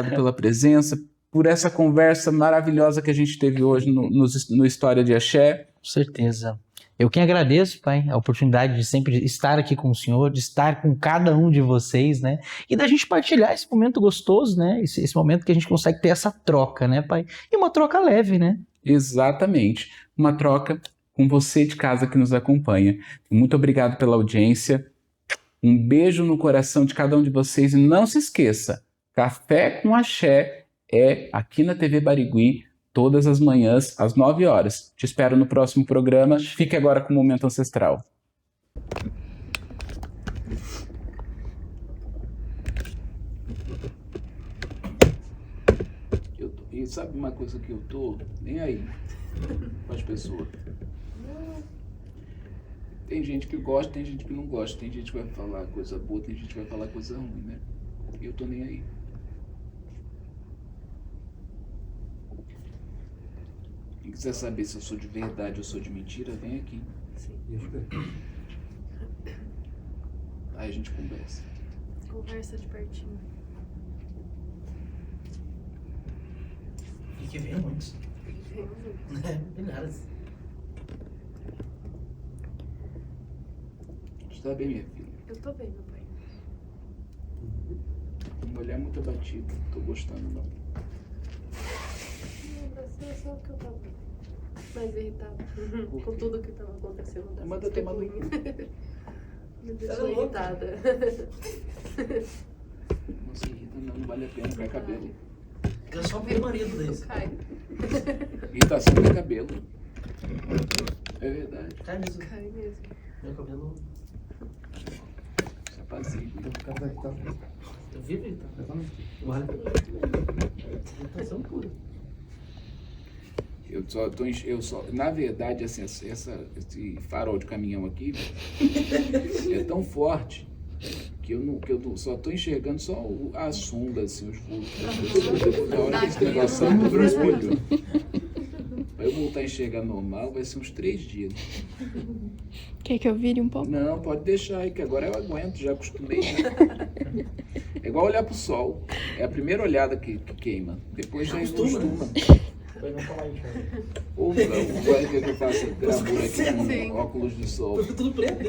A: pela presença, por essa conversa maravilhosa que a gente teve hoje no História de Axé.
E: Com certeza. Eu que agradeço, pai, a oportunidade de sempre estar aqui com o senhor, de estar com cada um de vocês, né? E da gente partilhar esse momento gostoso, né? Esse momento que a gente consegue ter essa troca, né, pai? E uma troca leve, né?
A: Exatamente. Uma troca com você de casa que nos acompanha. Muito obrigado pela audiência. Um beijo no coração de cada um de vocês e não se esqueça, Café com Axé é aqui na TV Barigui, todas as manhãs, às 9 horas. Te espero no próximo programa. Fique agora com o Momento Ancestral. E sabe uma coisa que eu tô nem aí com as pessoas? Tem gente que gosta, tem gente que não gosta, tem gente que vai falar coisa boa, tem gente que vai falar coisa ruim, né? E eu tô nem aí. Quem quiser saber se eu sou de verdade ou sou de mentira, vem aqui.
F: Sim.
A: Aí a gente conversa.
F: Conversa de pertinho.
E: E que vem muitos. Tem nada.
A: Está bem, minha filha?
F: Eu tô bem, meu pai.
A: Uma mulher muito abatida, não tô gostando não.
F: Não, só que eu tava mais irritada com tudo que tava acontecendo.
A: Manda tomar no cu.
F: Me deixou irritada.
A: Não se irrita não vale a pena, cai cabelo.
E: Eu só vi o marido desse.
F: Cai.
A: Irritação cai cabelo. É verdade.
E: Cai mesmo.
F: Cai mesmo.
E: Meu cabelo.
A: Rapazito.
E: Eu vi, Vitor. Vale. Irritação pura.
A: Na verdade, assim, esse farol de caminhão aqui é tão forte que eu só tô enxergando só a sonda, assim, os vultos. Na hora que esse negócio sai pro olho, pra eu voltar a enxergar normal, vai ser uns 3 dias.
G: Quer que eu vire um pouco?
A: Não, pode deixar aí, que agora eu aguento, já acostumei. É igual olhar pro sol. É a primeira olhada que queima. Depois já acostuma. Ou vai ver que eu faço gravura aqui com óculos de sol.
E: Tudo preto,